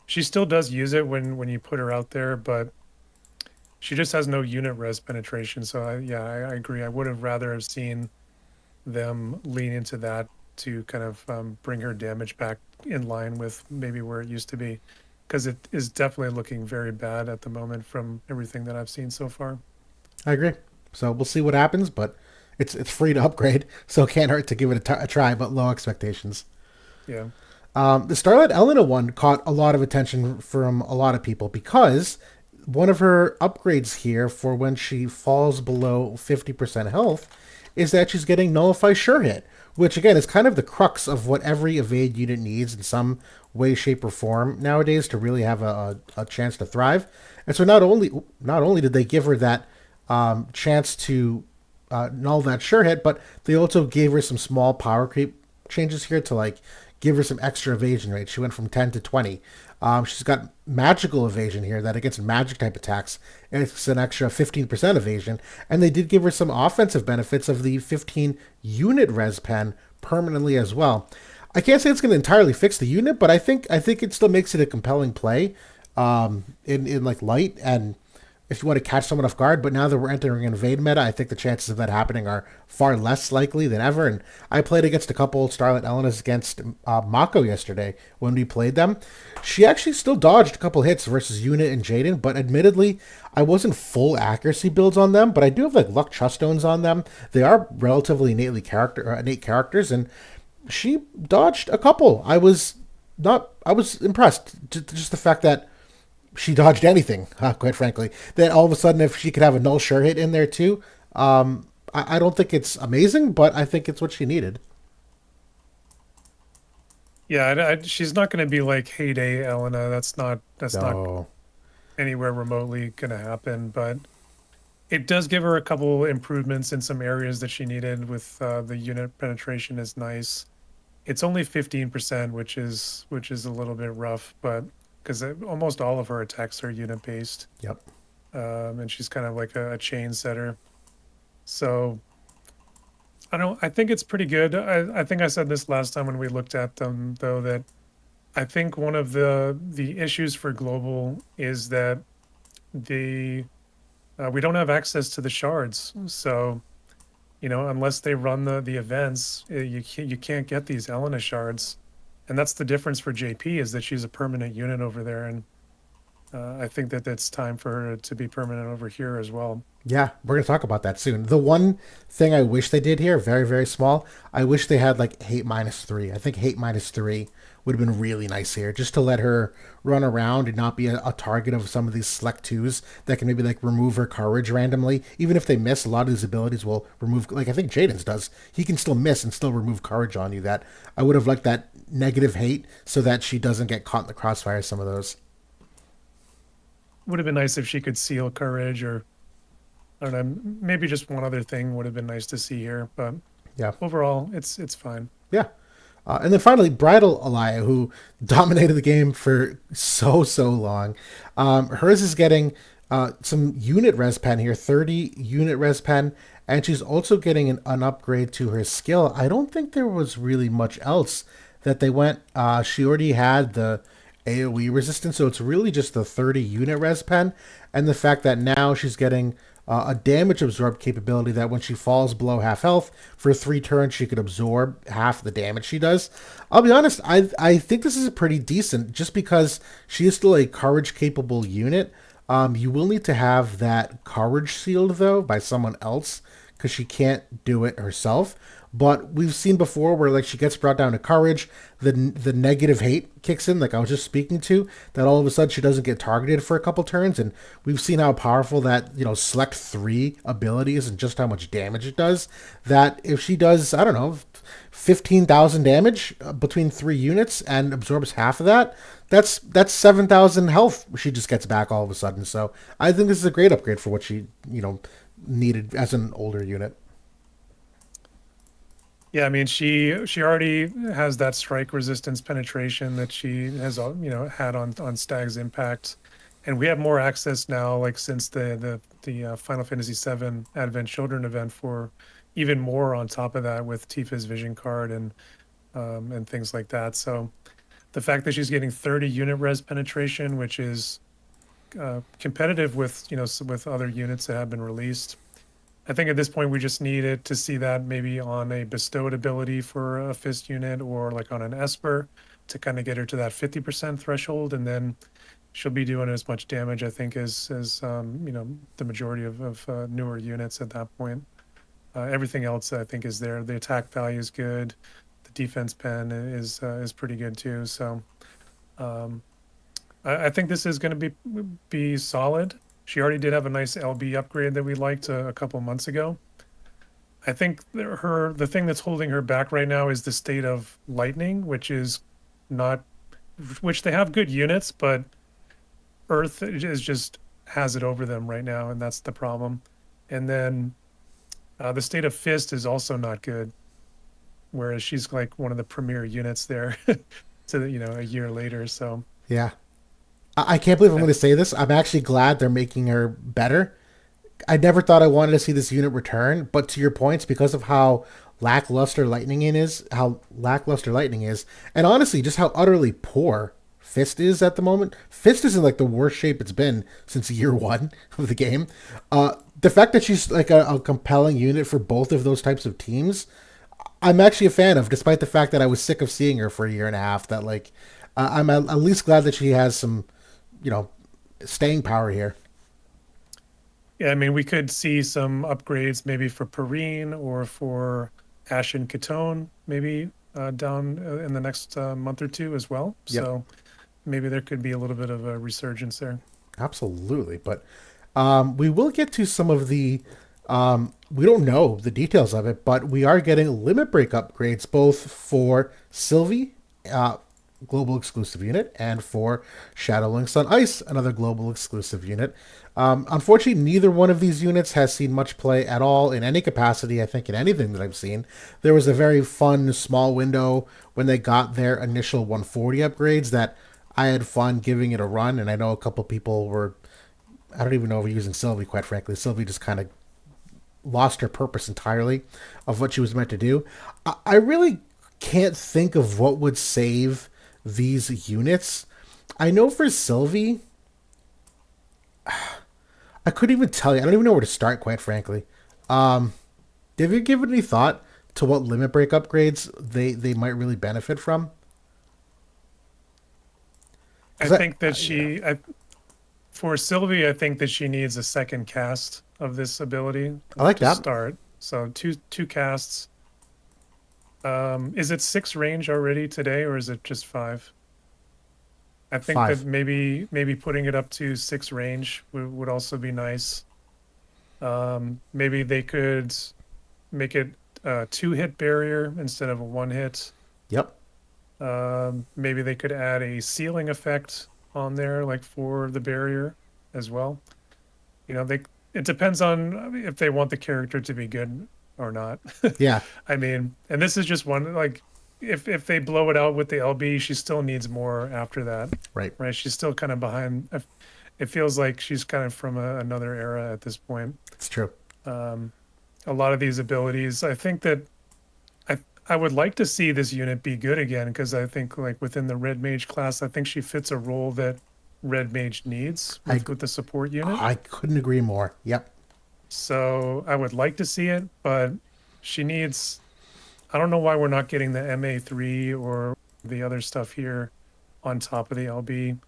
She still does use it when you put her out there, but she just has no unit res penetration. So I agree. I would have rather have seen them lean into that to kind of bring her damage back in line with maybe where it used to be, because it is definitely looking very bad at the moment from everything that I've seen so far. I agree. So we'll see what happens, but it's free to upgrade, so it can't hurt to give it a try, but low expectations. Yeah. The Starlight Elena one caught a lot of attention from a lot of people because one of her upgrades here for when she falls below 50% health is that she's getting Nullify Sure Hit, which again is kind of the crux of what every evade unit needs in some way, shape, or form nowadays to really have a chance to thrive. And so not only did they give her that chance to null that Sure Hit, but they also gave her some small power creep changes here to like give her some extra evasion rate. She went from 10 to 20. She's got magical evasion here that against magic type attacks, it's an extra 15% evasion. And they did give her some offensive benefits of the 15 unit res pen permanently as well. I can't say it's going to entirely fix the unit, but I think it still makes it a compelling play in like light and if you want to catch someone off guard. But now that we're entering an invade meta, I think the chances of that happening are far less likely than ever. And I played against a couple Starlight Elenas against Mako yesterday when we played them. She actually still dodged a couple hits versus Yuna and Jaden, but admittedly, I wasn't full accuracy builds on them, but I do have like luck trust stones on them. They are relatively innate characters, and she dodged a couple. I was impressed. Just the fact that she dodged anything, quite frankly. Then all of a sudden, if she could have a null sure hit in there too, I don't think it's amazing, but I think it's what she needed. Yeah, she's not going to be like Heyday Elena. That's not No. anywhere remotely going to happen. But it does give her a couple improvements in some areas that she needed. With the unit penetration is nice. It's only 15%, which is a little bit rough, but because almost all of her attacks are unit based. Yep. And she's kind of like a chain setter. So I think it's pretty good. I think I said this last time when we looked at them, though, that I think one of the issues for global is that we don't have access to the shards. So unless they run the events, you can't get these Elena shards. And that's the difference for JP, is that she's a permanent unit over there. And I think that it's time for her to be permanent over here as well. Yeah, we're going to talk about that soon. The one thing I wish they did here, very, very small, I wish they had like hate -3. I think hate -3 would have been really nice here, just to let her run around and not be a target of some of these select twos that can maybe like remove her courage randomly. Even if they miss, a lot of these abilities will remove. Like I think Jaden's does, he can still miss and still remove courage on you. That I would have liked that negative hate so that she doesn't get caught in the crossfire. Some of those. Would have been nice if she could seal courage, or I don't know, maybe just one other thing would have been nice to see here. But Yeah, overall, it's fine. yeah. And then finally, Bridal Alaya, who dominated the game for so long. Hers is getting some unit res pen here, 30 unit res pen, and she's also getting an upgrade to her skill. I don't think there was really much else that they went. She already had the AoE resistance, so it's really just the 30 unit res pen, and the fact that now she's getting a damage absorb capability that when she falls below half health for 3 turns, she could absorb half the damage she does. I'll be honest, I think this is pretty decent just because she is still a courage capable unit. You will need to have that courage sealed though by someone else because she can't do it herself. But we've seen before where like she gets brought down to courage, the negative hate kicks in, like I was just speaking to, that all of a sudden she doesn't get targeted for a couple turns, and we've seen how powerful that select 3 ability is and just how much damage it does. That if she does, I don't know, 15,000 damage between 3 units and absorbs half of that, that's 7,000 health she just gets back all of a sudden. So I think this is a great upgrade for what she needed as an older unit. Yeah, I mean, she already has that strike resistance penetration that she has, had on Stag's Impact, and we have more access now, like since the Final Fantasy VII Advent Children event, for even more on top of that with Tifa's Vision card and things like that. So the fact that she's getting 30 unit res penetration, which is competitive with with other units that have been released. I think at this point we just needed to see that maybe on a bestowed ability for a fist unit or like on an Esper to kind of get her to that 50% threshold, and then she'll be doing as much damage, I think, as the majority of newer units at that point. Everything else I think is there. The attack value is good. The defense pen is pretty good too. So um, I think this is going to be solid. She already did have a nice LB upgrade that we liked a couple months ago. I think the thing that's holding her back right now is the state of lightning, which is not, which they have good units, but Earth is just has it over them right now, and that's the problem. And then the state of Fist is also not good, whereas she's like one of the premier units there to a year later. So Yeah. I can't believe I'm going to say this. I'm actually glad they're making her better. I never thought I wanted to see this unit return, but to your points, because of how lackluster lightning is, and honestly, just how utterly poor Fist is at the moment. Fist is in like the worst shape it's been since year one of the game. The fact that she's like a compelling unit for both of those types of teams, I'm actually a fan of, despite the fact that I was sick of seeing her for a year and a half. That like, I'm at least glad that she has some, you know, staying power here. yeah, I mean, we could see some upgrades maybe for Perrine or for Ash and Kitone, maybe down in the next month or two as well. Yep, So maybe there could be a little bit of a resurgence there. absolutely. But we will get to some of the. We don't know the details of it, but we are getting limit break upgrades both for Sylvie, global exclusive unit, and for Shadowlynx on Ice, another global exclusive unit. Unfortunately, neither one of these units has seen much play at all in any capacity, I think, in anything that I've seen. There was a very fun small window when they got their initial 140 upgrades that I had fun giving it a run, and I know a couple people were. I don't even know if we're using Sylvie, quite frankly. Sylvie just kind of lost her purpose entirely of what she was meant to do. I really can't think of what would save these units. I know for Sylvie, I couldn't even tell you. I don't even know where to start, quite frankly. Um, have you given any thought to what limit break upgrades they might really benefit from? I Because think that yeah, for Sylvie, I think that she needs a second cast of this ability I like to that. start. So two casts. Is it 6 range already today, or is it just 5? I think that 5. maybe putting it up to 6 range would also be nice. Maybe they could make it a 2-hit barrier instead of a 1-hit. Yep. Maybe they could add a ceiling effect on there, like for the barrier as well. You know, it depends on if they want the character to be good or not. Yeah. I mean, and this is just one, like if they blow it out with the LB, she still needs more after that, Right. right? She's still kind of behind. It feels like she's kind of from another era at this point. It's true. Um, a lot of these abilities, I think that I would like to see this unit be good again, because I think like within the red mage class, I think she fits a role that red mage needs I with the support unit. I couldn't agree more. Yep. So I would like to see it, but she needs, I don't know why we're not getting the MA3 or the other stuff here on top of the LB.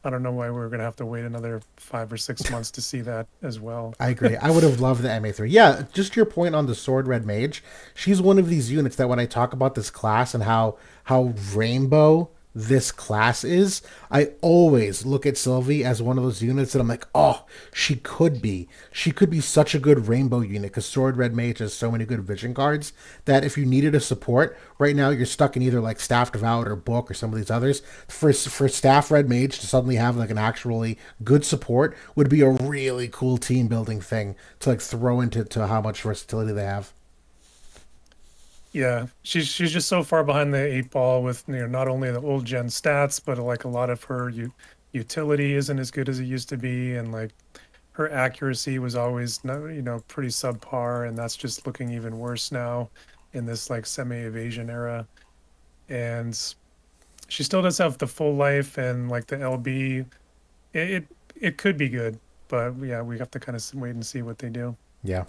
I don't know why we're going to have to wait another 5 or 6 months to see that as well. I agree. I would have loved the MA3. Yeah, just your point on the Sword Red Mage. She's one of these units that when I talk about this class and how rainbow this class is, I always look at Sylvie as one of those units that I'm like, oh, she could be. She could be such a good rainbow unit because Sword Red Mage has so many good vision cards that if you needed a support, right now you're stuck in either like Staff Devout or Book or some of these others. For Staff Red Mage to suddenly have like an actually good support would be a really cool team building thing to like throw into to how much versatility they have. Yeah, she's just so far behind the 8 ball with, you know, not only the old gen stats, but like a lot of her utility isn't as good as it used to be, and like her accuracy was always you know, pretty subpar, and that's just looking even worse now in this like semi evasion era. And she still does have the full life and like the LB. It could be good, but yeah, we have to kind of wait and see what they do. Yeah.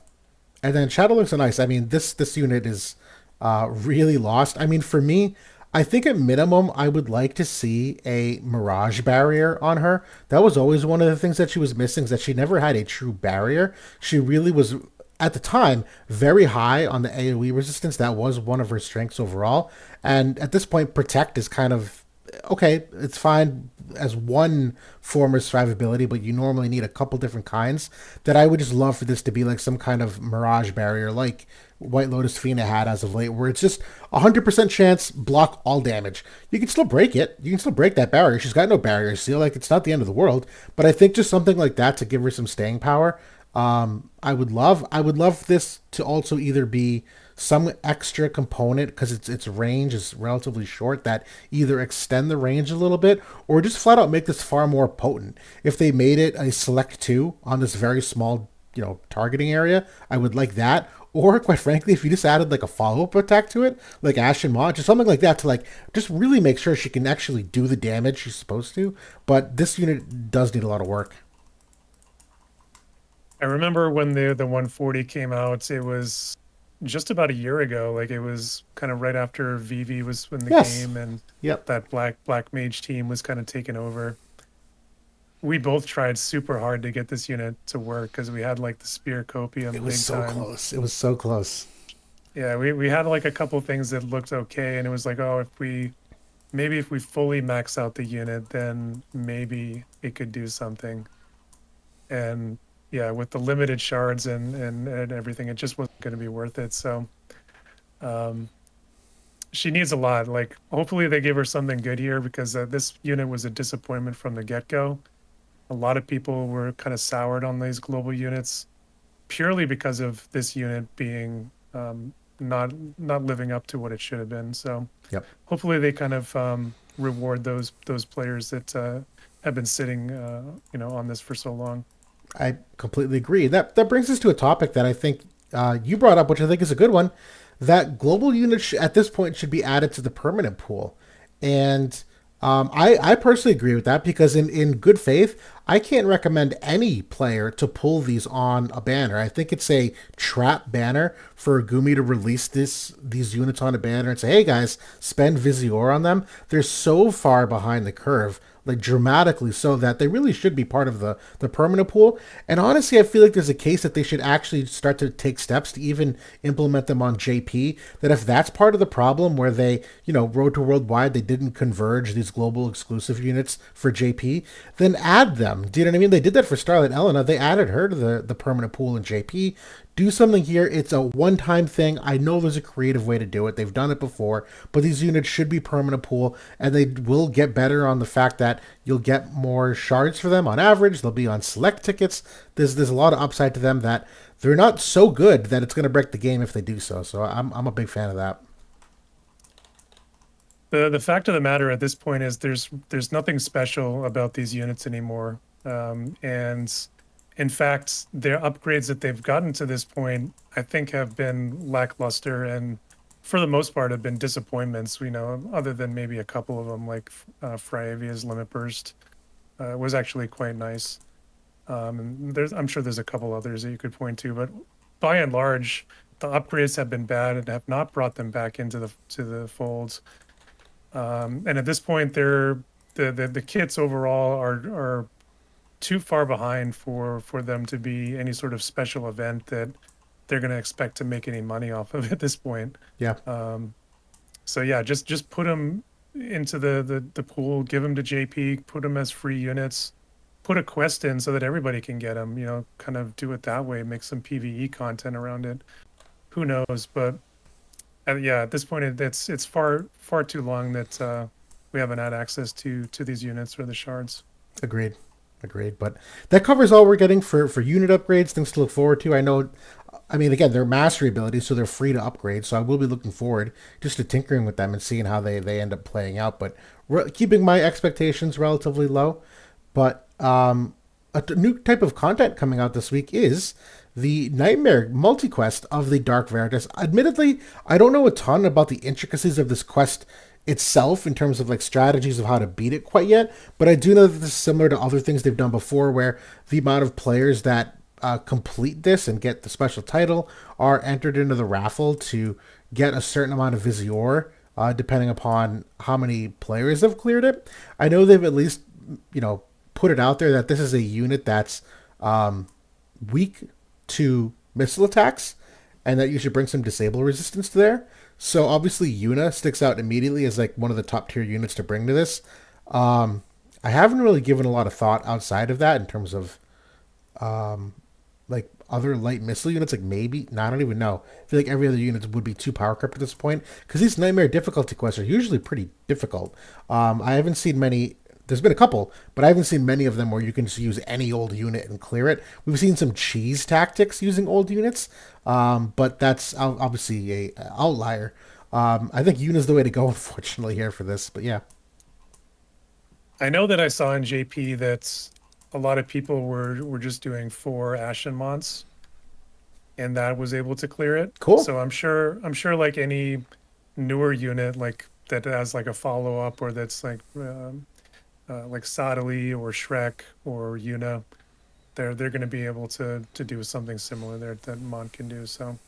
And then Shadowlynx Ice. I mean, this unit is really lost. I mean, for me, I think at minimum, I would like to see a Mirage barrier on her. That was always one of the things that she was missing, is that she never had a true barrier. She really was, at the time, very high on the AoE resistance. That was one of her strengths overall. And at this point, Protect is kind of okay, it's fine as one form of survivability, but you normally need a couple different kinds. That I would just love for this to be like some kind of mirage barrier, like White Lotus Fina had as of late, where it's just 100% chance block all damage. You can still break it. You can still break that barrier. She's got no barrier seal. Like it's not the end of the world. But I think just something like that to give her some staying power. I would love. I would love this to also either be some extra component because its range is relatively short that either extend the range a little bit or just flat out make this far more potent. If they made it a select 2 on this very small, targeting area, I would like that. Or quite frankly, if you just added like a follow-up attack to it, like Ashen Mont or something like that, to like just really make sure she can actually do the damage she's supposed to. But this unit does need a lot of work. I remember when the 140 came out, it was just about a year ago. Like it was kind of right after Vivi was in the Yes. game, and Yep. that black mage team was kind of taken over. We both tried super hard to get this unit to work because we had like the spear copium It was big so time. close. It was so close. Yeah, we had like a couple things that looked okay, and it was like, oh, if we fully max out the unit, then maybe it could do something. And yeah, with the limited shards and everything, it just wasn't going to be worth it. So um, she needs a lot. Like, hopefully they give her something good here, because this unit was a disappointment from the get-go. A lot of people were kind of soured on these global units purely because of this unit being not living up to what it should have been. So Yep. hopefully they kind of reward those players that have been sitting on this for so long. I completely agree. That brings us to a topic that I think you brought up, which I think is a good one. That global units at this point should be added to the permanent pool, and I personally agree with that because in good faith, I can't recommend any player to pull these on a banner. I think it's a trap banner for Gumi to release these units on a banner and say, "Hey guys, spend Visior on them." They're so far behind the curve. like dramatically, so that they really should be part of the permanent pool. And honestly, I feel like there's a case that they should actually start to take steps to even implement them on JP. That if that's part of the problem, where they, Road to Worldwide, they didn't converge these global exclusive units for JP, then add them. Do you know what I mean? They did that for Starlight Elena. They added her to the permanent pool in JP. Do something here. It's a one-time thing. I know there's a creative way to do it. They've done it before, but these units should be permanent pool, and they will get better on the fact that you'll get more shards for them on average. They'll be on select tickets. There's a lot of upside to them that they're not so good that it's going to break the game if they do so. So I'm a big fan of that. The fact of the matter at this point is there's nothing special about these units anymore. And in fact, their upgrades that they've gotten to this point, I think, have been lackluster and for the most part have been disappointments, other than maybe a couple of them, like Fryavia's Limit Burst was actually quite nice. And I'm sure there's a couple others that you could point to, but by and large, the upgrades have been bad and have not brought them back into the folds. And at this point, the kits overall are too far behind for them to be any sort of special event that they're going to expect to make any money off of at this point. Yeah. So yeah, just put them into the pool, give them to JP, put them as free units, put a quest in so that everybody can get them. Kind of do it that way, make some PVE content around it. Who knows? But yeah, at this point, it's far too long that we haven't had access to these units or the shards. Agreed. But that covers all we're getting for unit upgrades, things to look forward to. Again, they're mastery abilities, so they're free to upgrade. So I will be looking forward just to tinkering with them and seeing how they end up playing out. But keeping my expectations relatively low. But a new type of content coming out this week is the Nightmare multi-quest of the Dark Veritas. Admittedly, I don't know a ton about the intricacies of this quest itself in terms of like strategies of how to beat it quite yet, but I do know that this is similar to other things they've done before, where the amount of players that complete this and get the special title are entered into the raffle to get a certain amount of Visior, depending upon how many players have cleared it. I know they've at least put it out there that this is a unit that's weak to missile attacks, and that you should bring some disable resistance to there. So obviously Yuna sticks out immediately as like one of the top tier units to bring to this. I haven't really given a lot of thought outside of that in terms of like other light missile units. Like maybe, no, I don't even know. I feel like every other unit would be too power crept at this point, because these Nightmare difficulty quests are usually pretty difficult. I haven't seen many. There's been a couple, but I haven't seen many of them where you can just use any old unit and clear it. We've seen some cheese tactics using old units, but that's obviously a outlier. I think Yuna's the way to go, unfortunately, here for this. But yeah, I know that I saw in JP that a lot of people were just doing 4 Ashen Mons, and that was able to clear it. Cool. So I'm sure like any newer unit like that has like a follow up, or that's like Sadali or Shrek or Yuna, they're going to be able to do something similar there that Mon can do. So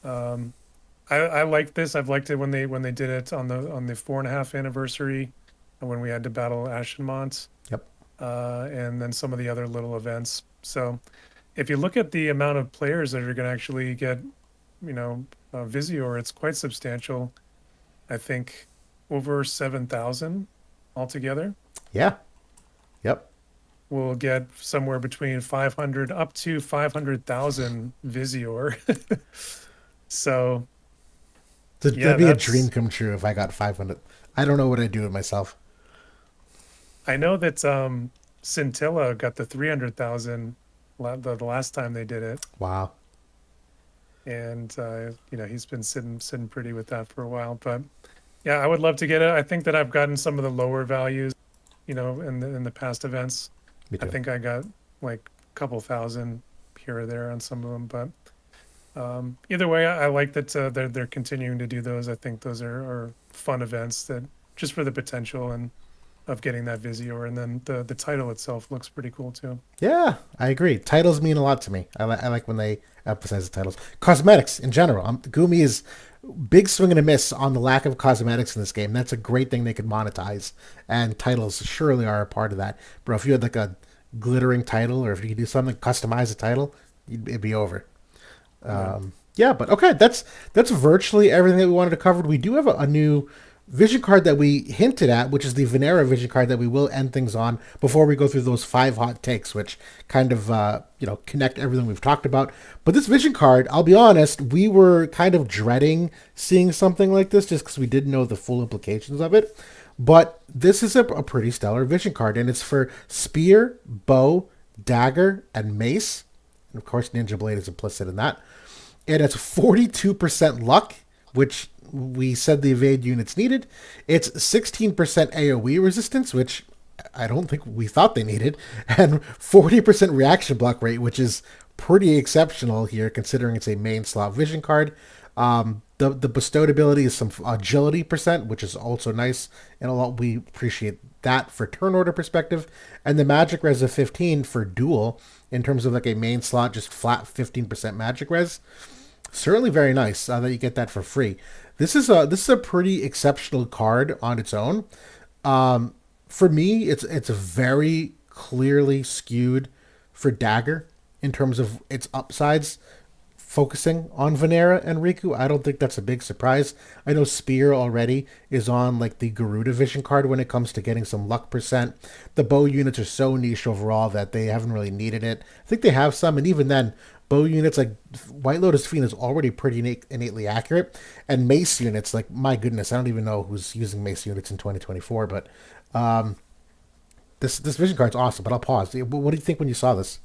I like this. I've liked it when they did it on the 4.5 anniversary, when we had to battle Ashen Mons. Yep. And then some of the other little events. So if you look at the amount of players that are going to actually get, Visior, it's quite substantial. I think over 7,000 altogether. Yeah. Yep. We'll get somewhere between 500 up to 500,000 Visior. So That'd be a dream come true if I got 500. I don't know what I'd do with myself. I know that Scintilla got the 300,000 the last time they did it. Wow. And he's been sitting pretty with that for a while. But yeah, I would love to get it. I think that I've gotten some of the lower values, in the past events. I think I got like a couple thousand here or there on some of them. But either way, I like that they're continuing to do those. I think those are fun events that just for the potential, and of getting that Visio, and then the title itself looks pretty cool too. Yeah, I agree. Titles mean a lot to me. I like when they emphasize the titles. Cosmetics in general. Gumi is big swing and a miss on the lack of cosmetics in this game. That's a great thing they could monetize, and titles surely are a part of that. Bro, if you had like a glittering title, or if you could do something, customize a title, it'd be over. Yeah. Yeah, but okay, that's virtually everything that we wanted to cover. We do have a new vision card that we hinted at, which is the Vinera vision card that we will end things on before we go through those 5 hot takes, which kind of connect everything we've talked about. But this vision card, I'll be honest, we were kind of dreading seeing something like this just because we didn't know the full implications of it. But this is a pretty stellar vision card, and it's for spear, bow, dagger, and mace. And of course, Ninja Blade is implicit in that. And it's 42% luck, which we said the evade units needed. It's 16% AoE resistance, which I don't think we thought they needed, and 40% reaction block rate, which is pretty exceptional here considering it's a main slot vision card. The bestowed ability is some agility percent, which is also nice, and a lot we appreciate that for turn order perspective. And the magic res of 15 for duel in terms of like a main slot, just flat 15% magic res. Certainly very nice that you get that for free. This is a pretty exceptional card on its own. For me, it's very clearly skewed for Dagger in terms of its upsides, focusing on Vinera and Rikku. I don't think that's a big surprise. I know Spear already is on like the Garuda Vision card when it comes to getting some luck percent. The bow units are so niche overall that they haven't really needed it. I think they have some, and even then, bow units like White Lotus Fiend is already pretty innately accurate, and mace units, like my goodness, I don't even know who's using mace units in 2024, but this vision card's awesome. But I'll pause. What do you think when you saw this?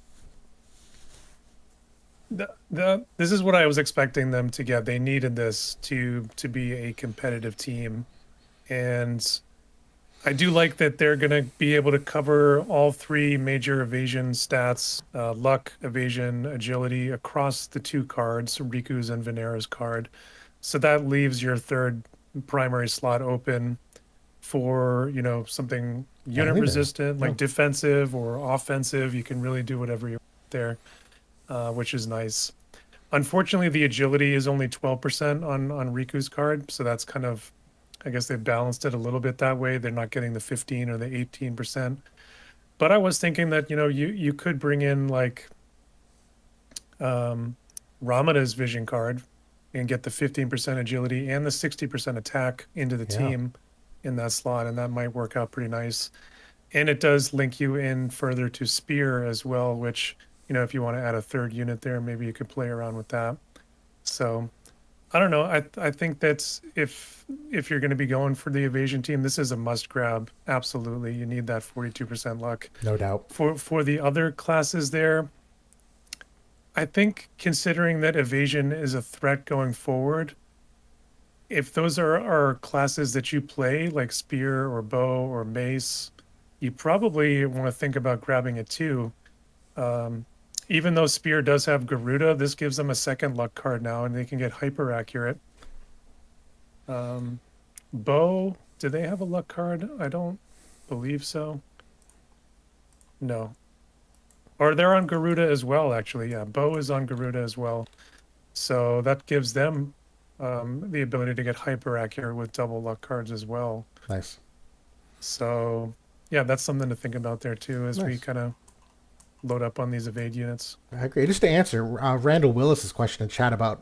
This is what I was expecting them to get. They needed this to be a competitive team, and I do like that they're going to be able to cover all 3 major evasion stats, luck, evasion, agility, across the 2 cards, Riku's and Vinera's card. So that leaves your 3rd primary slot open for, something unit resistant, like defensive or offensive. You can really do whatever you want there, which is nice. Unfortunately, the agility is only 12% on Riku's card, so that's kind of, I guess they've balanced it a little bit that way. They're not getting the 15 or the 18%. But I was thinking that, you could bring in like Ramada's vision card and get the 15% agility and the 60% attack into the team in that slot, and that might work out pretty nice. And it does link you in further to Spear as well, which, if you want to add a 3rd unit there, maybe you could play around with that. So I don't know. I think that's if you're going to be going for the evasion team, this is a must grab. Absolutely, you need that 42% luck. No doubt. For the other classes there, I think considering that evasion is a threat going forward, if those are classes that you play like spear or bow or mace, you probably want to think about grabbing it too. Even though Spear does have Garuda, this gives them a 2nd luck card now, and they can get hyper accurate. Bow, do they have a luck card? I don't believe so. No. Or they're on Garuda as well, actually. Yeah, Bow is on Garuda as well. So that gives them the ability to get hyper accurate with double luck cards as well. Nice. So, yeah, that's something to think about there too as we kind of load up on these evade units. I agree. Just to answer Randall Willis's question in chat about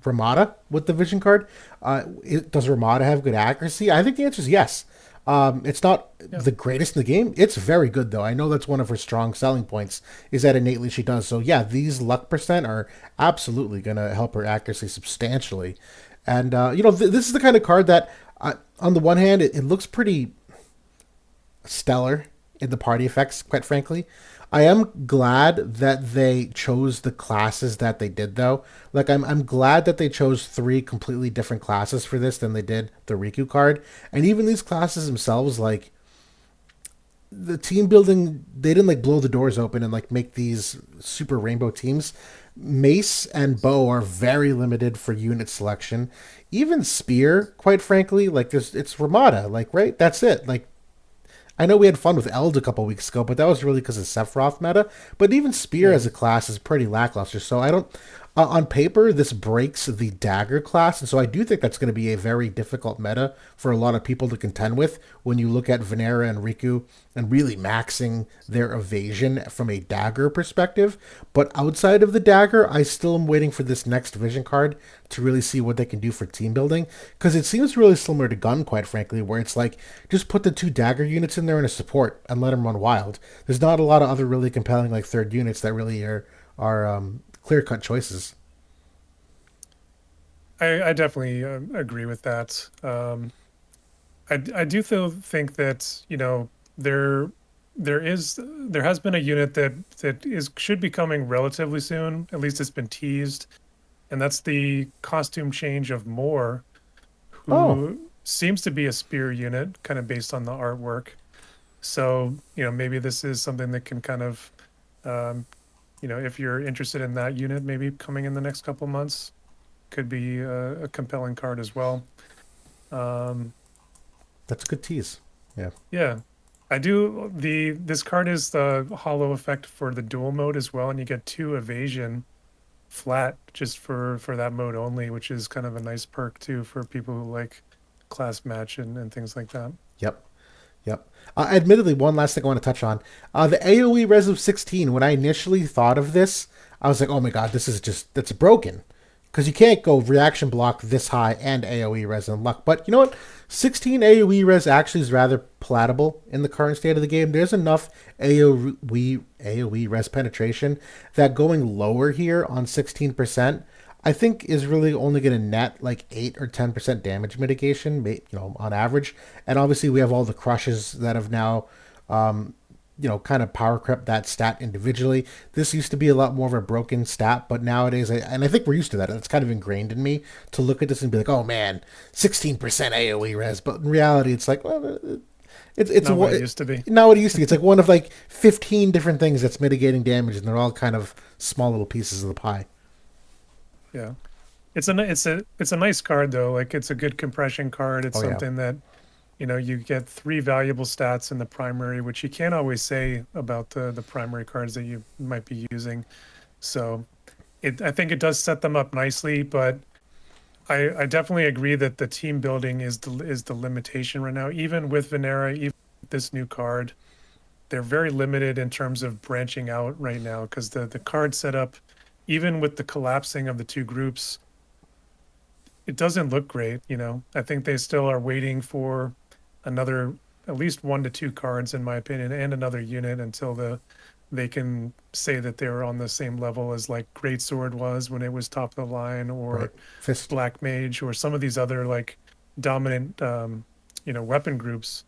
Ramada with the vision card, does Ramada have good accuracy? I think the answer is yes. It's not the greatest in the game. It's very good though. I know that's one of her strong selling points is that innately she does. So yeah, these luck percent are absolutely going to help her accuracy substantially. And this is the kind of card that, on the one hand, it looks pretty stellar in the party effects. Quite frankly, I am glad that they chose the classes that they did, though. Like, I'm glad that they chose 3 completely different classes for this than they did the Rikku card. And even these classes themselves, like, the team building, they didn't, like, blow the doors open and, like, make these super rainbow teams. Mace and Bow are very limited for unit selection. Even Spear, quite frankly, like, it's Ramada, like, right? That's it. Like, I know we had fun with Eld a couple weeks ago, but that was really because of Sephiroth meta. But even Spear Yeah. as a class is pretty lackluster. So I don't. On paper, this breaks the dagger class, and so I do think that's going to be a very difficult meta for a lot of people to contend with when you look at Vinera and Rikku and really maxing their evasion from a dagger perspective. But outside of the dagger, I still am waiting for this next vision card to really see what they can do for team building, because it seems really similar to Gun, quite frankly, where it's like just put the two dagger units in there and a support and let them run wild. There's not a lot of other really compelling like third units that really are clear cut choices. I definitely agree with that. I do think that, there there has been a unit that is should be coming relatively soon. At least it's been teased, and that's the costume change of Moore, Oh, who seems to be a spear unit, kind of based on the artwork. So, maybe this is something that can kind of, um, if you're interested in that unit, maybe coming in the next couple months, could be a compelling card as well. Um, that's a good tease. Yeah. yeah, I do. This card is the hollow effect for the dual mode as well, and you get 2 evasion flat just for that mode only, which is kind of a nice perk too for people who like class match and things like that. Yep. Yep. Admittedly, one last thing I want to touch on. The AoE res of 16, when I initially thought of this, I was like, oh my god, that's broken. Because you can't go reaction block this high and AoE res and luck. But you know what? 16 AoE res actually is rather palatable in the current state of the game. There's enough AoE res penetration that going lower here on 16%, I think is really only going to net like 8 or 10% damage mitigation, on average. And obviously, we have all the crushes that have now, um, kind of power crept that stat individually. This used to be a lot more of a broken stat, but nowadays, and I think we're used to that. It's kind of ingrained in me to look at this and be like, oh man, 16% AoE res. But in reality, it's like, well, it's Not what it used to be. not what it used to be. It's like one of like 15 different things that's mitigating damage, and they're all kind of small little pieces of the pie. Yeah. It's a nice card though. Like it's a good compression card. It's Oh yeah, something that, you get 3 valuable stats in the primary, which you can't always say about the primary cards that you might be using. So I think it does set them up nicely, but I definitely agree that the team building is the limitation right now. Even with Vinera, even with this new card, they're very limited in terms of branching out right now because the card setup, even with the collapsing of the two groups, it doesn't look great. I think they still are waiting for another at least 1 to 2 cards, in my opinion, and another unit until they can say that they're on the same level as like Greatsword was when it was top of the line, right. or Fist. Black Mage, or some of these other like dominant weapon groups.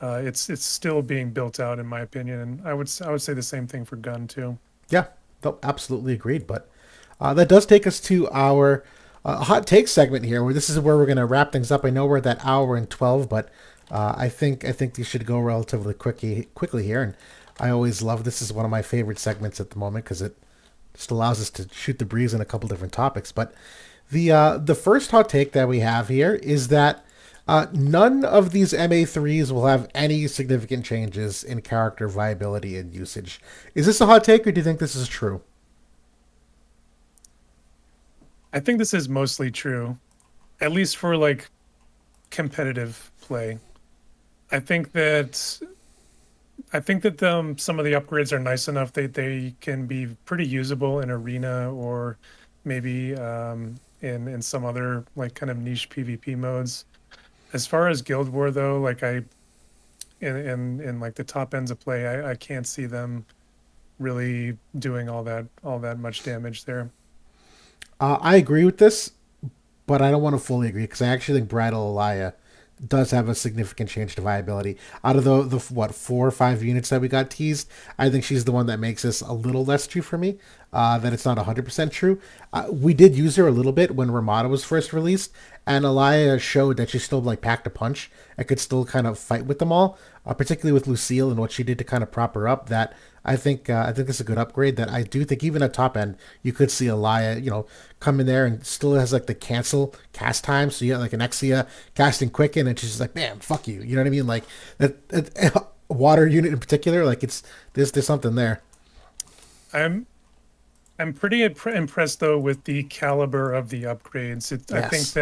It's still being built out, in my opinion, and I would say the same thing for Gun too. Yeah, no, absolutely agreed. But that does take us to our hot take segment here, where this is where we're going to wrap things up. I know we're at that hour and 12, but I think these should go relatively quickly here. And I always love this. Is one of my favorite segments at the moment because it just allows us to shoot the breeze on a couple different topics. But the first hot take that we have here is that none of these MA3s will have any significant changes in character viability and usage. Is this a hot take, or do you think this is true? I think this is mostly true, at least for like competitive play. I think that some of the upgrades are nice enough that they can be pretty usable in arena, or maybe in some other like kind of niche PvP modes. As far as Guild War though, like in like the top ends of play, I can't see them really doing all that much damage there. I agree with this, but I don't want to fully agree because I actually think Bridal Alaya does have a significant change to viability. Out of the what 4 or 5 units that we got teased, I think she's the one that makes this a little less true for me. That it's not 100% true. We did use her a little bit when Ramada was first released, and Alaya showed that she still like packed a punch and could still kind of fight with them all. Particularly with Lucille and what she did to kind of prop her up. That I think it's a good upgrade. That I do think even at top end you could see Alaya, come in there and still has like the cancel cast time. So you got like an Exia casting quicken, and she's just like, "Bam, fuck you." You know what I mean? Like that water unit in particular. Like it's there's something there. I'm I'm pretty impressed though with the caliber of the upgrades. Yes,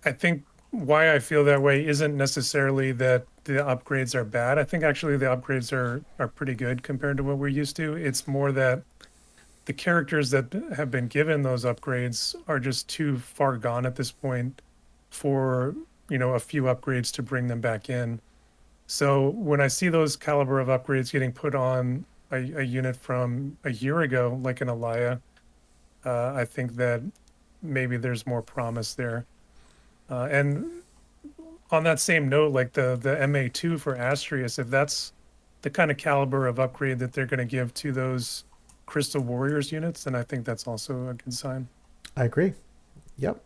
I think why I feel that way isn't necessarily that the upgrades are bad. I think actually the upgrades are pretty good compared to what we're used to. It's more that the characters that have been given those upgrades are just too far gone at this point for, a few upgrades to bring them back in. So when I see those caliber of upgrades getting put on a unit from a year ago, like an Alaya, I think that maybe there's more promise there. And on that same note, like the MA2 for Astrius, if that's the kind of caliber of upgrade that they're going to give to those Crystal Warriors units, then I think that's also a good sign. I agree. Yep.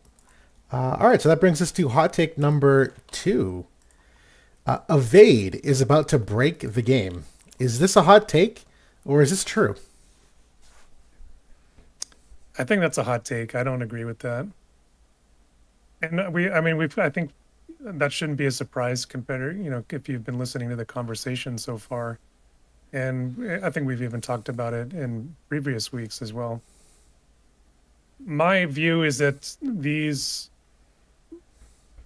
All right, so that brings us to hot take number two. Evade is about to break the game. Is this a hot take, or is this true? I think that's a hot take. I don't agree with that. And I think that shouldn't be a surprise compared, if you've been listening to the conversation so far. And I think we've even talked about it in previous weeks as well. My view is that these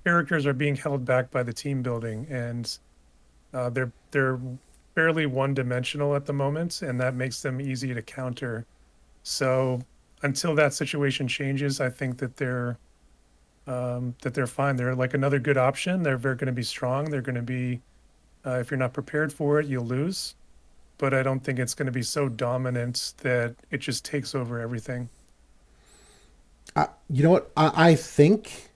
characters are being held back by the team building, and they're fairly one-dimensional at the moment, and that makes them easy to counter. So until that situation changes, I think that they're fine. They're like another good option. They're very going to be strong. They're going to be, if you're not prepared for it, you'll lose. But I don't think it's going to be so dominant that it just takes over everything. You know what? I think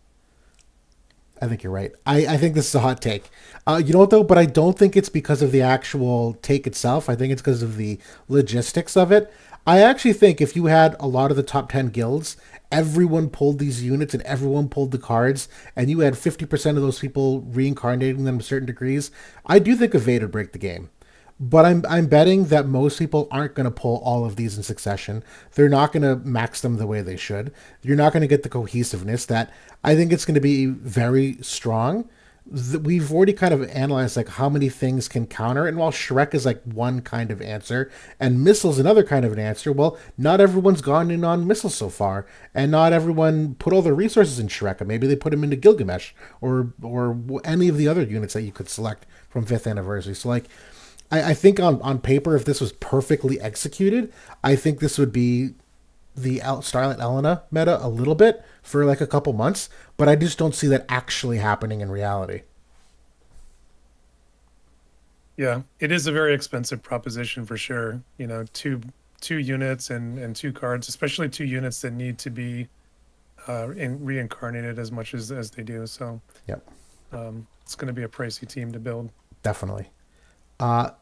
you're right. I think this is a hot take. You know what though? But I don't think it's because of the actual take itself. I think it's because of the logistics of it. I actually think if you had a lot of the top 10 guilds, everyone pulled these units and everyone pulled the cards, and you had 50% of those people reincarnating them to certain degrees, I do think Evade would break the game. But I'm betting that most people aren't going to pull all of these in succession. They're not going to max them the way they should. You're not going to get the cohesiveness that I think it's going to be very strong. We've already kind of analyzed like how many things can counter it, and while Shrek is like one kind of answer and missiles another kind of an answer, well, not everyone's gone in on missiles so far, and not everyone put all their resources in Shrek. Maybe they put them into Gilgamesh or any of the other units that you could select from fifth anniversary. So like I think on paper, if this was perfectly executed, I think this would be the Starlight Elena meta a little bit for like a couple months, but I just don't see that actually happening in reality. Yeah, it is a very expensive proposition for sure. Two units and two cards, especially two units that need to be reincarnated as much as they do. So Yep, it's going to be a pricey team to build. definitely.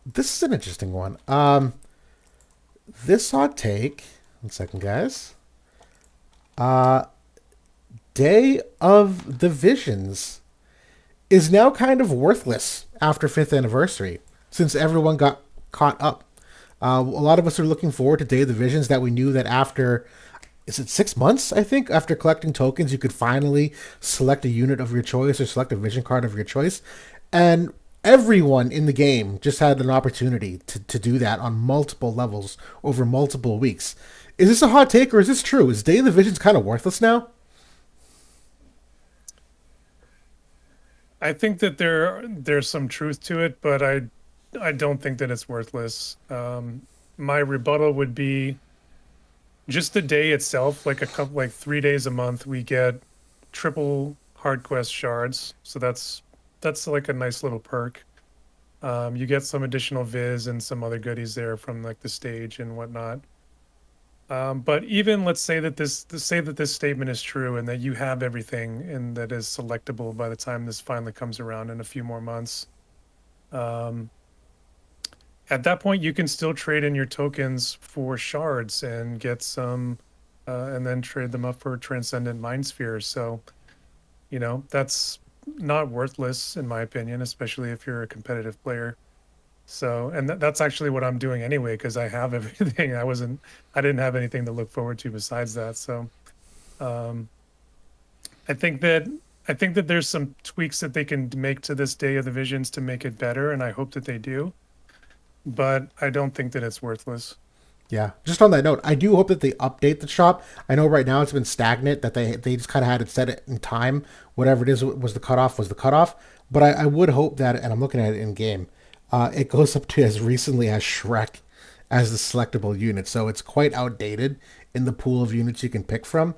This is an interesting one. This hot take. One second, guys. Uh, Day of the Visions is now kind of worthless after fifth anniversary since everyone got caught up. A lot of us are looking forward to Day of the Visions that we knew that after, is it 6 months, I think, after collecting tokens, you could finally select a unit of your choice or select a vision card of your choice. And everyone in the game just had an opportunity to do that on multiple levels over multiple weeks. Is this a hot take or is this true? Is Day of the Visions kind of worthless now? I think that there's some truth to it, but I don't think that it's worthless. My rebuttal would be just the day itself, like 3 days a month, we get triple hard quest shards. So that's like a nice little perk. You get some additional viz and some other goodies there from like the stage and whatnot. But even let's say that this statement is true and that you have everything and that is selectable by the time this finally comes around in a few more months. Um, at that point, you can still trade in your tokens for shards and get some, and then trade them up for transcendent mind spheres. So, that's not worthless in my opinion, especially if you're a competitive player. So, and that's actually what I'm doing anyway, because I have everything. I didn't have anything to look forward to besides that. So, um, I think that I think that there's some tweaks that they can make to this Day of the Visions to make it better, and I hope that they do. But I don't think that it's worthless. Yeah. Just on that note, I do hope that they update the shop. I know right now it's been stagnant, that they just kind of had it set it in time. Whatever it is was the cutoff was the cutoff. But I would hope that, and I'm looking at it in game, it goes up to as recently as Shrek as the selectable unit. So it's quite outdated in the pool of units you can pick from.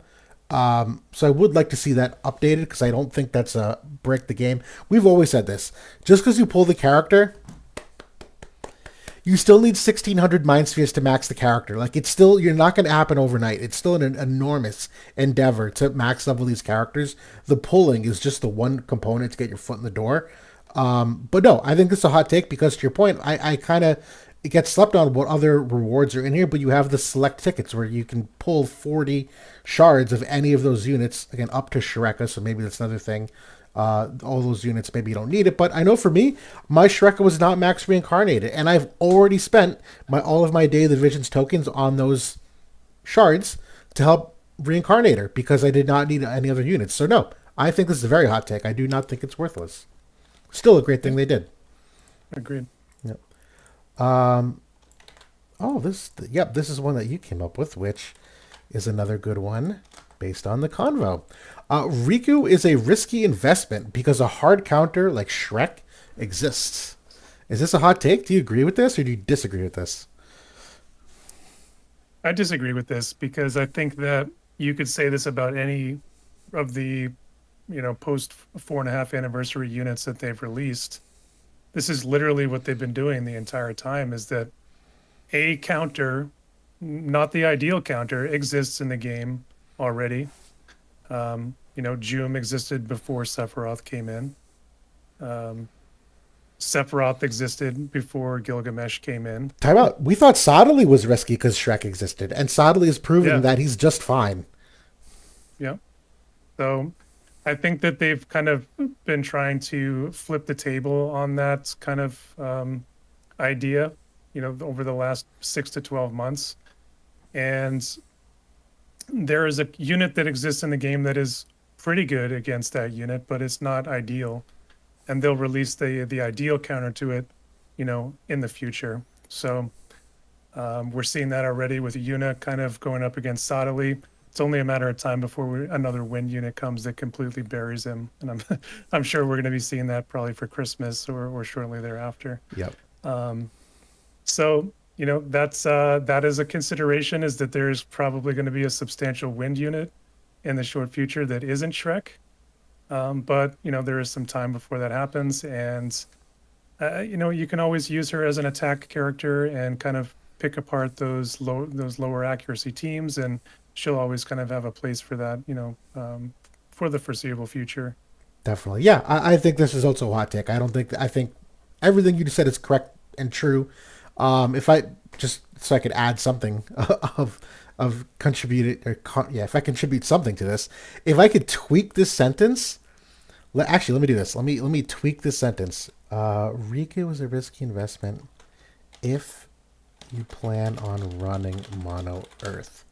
So I would like to see that updated because I don't think that's a break the game. We've always said this. Just because you pull the character, you still need 1,600 Mind Spheres to max the character. Like, it's still, you're not going to happen overnight. It's still an enormous endeavor to max level these characters. The pulling is just the one component to get your foot in the door. But no, I think this is a hot take because, to your point, I kind of, it gets slept on what other rewards are in here, but you have the select tickets where you can pull 40 shards of any of those units, again, up to Shurecca, so maybe that's another thing. All those units, maybe you don't need it, but I know for me, my Shurecca was not max reincarnated, and I've already spent all of my Day of the Visions tokens on those shards to help reincarnate her because I did not need any other units. So no, I think this is a very hot take. I do not think it's worthless. Still a great thing they did. Agreed. Yep. Oh, this is one that you came up with, which is another good one based on the convo. Rikku is a risky investment because a hard counter like Shrek exists. Is this a hot take? Do you agree with this or do you disagree with this? I disagree with this because I think that you could say this about any of the, post 4.5 anniversary units that they've released. This is literally what they've been doing the entire time, is that a counter, not the ideal counter, exists in the game already. Jum existed before Sephiroth came in. Sephiroth existed before Gilgamesh came in. Time out. We thought Sodali was risky because Shrek existed, and Sodali is proving that he's just fine. Yeah. So I think that they've kind of been trying to flip the table on that kind of idea, over the last 6 to 12 months. And there is a unit that exists in the game that is pretty good against that unit, but it's not ideal. And they'll release the ideal counter to it, in the future. So we're seeing that already with Yuna kind of going up against Sodali. It's only a matter of time before another wind unit comes that completely buries him. And I'm sure we're going to be seeing that probably for Christmas or shortly thereafter. Yep. So, that is a consideration, is that there's probably going to be a substantial wind unit in the short future that isn't Shrek. But, there is some time before that happens. And, you can always use her as an attack character and kind of pick apart those lower accuracy teams, and she'll always kind of have a place for that, for the foreseeable future. Definitely. Yeah, I think this is also a hot take. I think everything you just said is correct and true. If I just, so I could add something of contributed, if I contribute something to this, if I could tweak this sentence, let me do this. Let me tweak this sentence. Rikku is a risky investment if you plan on running Mono Earth.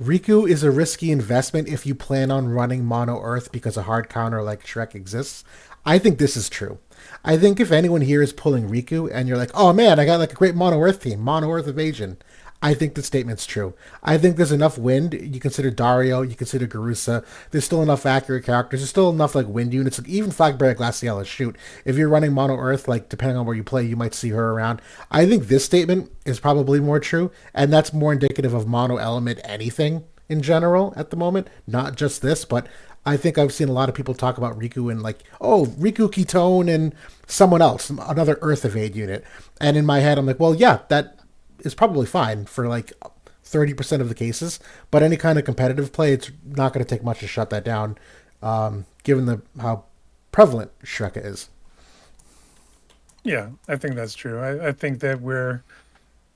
Rikku is a risky investment if you plan on running Mono Earth because a hard counter like Shrek exists. I think this is true. I think if anyone here is pulling Rikku and you're like, oh man, I got like a great Mono Earth team, Mono Earth Evasion, I think the statement's true. I think there's enough wind. You consider Dario, you consider Garusa. There's still enough accurate characters. There's still enough like wind units. Like even Flagbearer Glaciella, shoot. If you're running Mono Earth, like depending on where you play, you might see her around. I think this statement is probably more true, and that's more indicative of mono element anything in general at the moment. Not just this, but I think I've seen a lot of people talk about Rikku and like, oh, Rikku, Kitone, and someone else, another Earth Evade unit. And in my head, I'm like, well, yeah, that is probably fine for like 30% of the cases, but any kind of competitive play, it's not going to take much to shut that down, given how prevalent Shurecca is. Yeah, I think that's true. I think that we're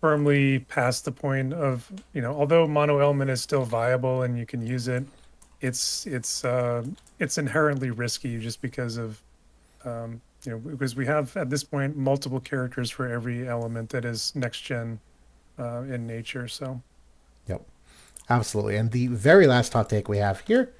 firmly past the point of, although mono element is still viable and you can use it, it's inherently risky just because of, because we have at this point multiple characters for every element that is next gen in nature. So, yep. Absolutely. And the very last hot take we have here,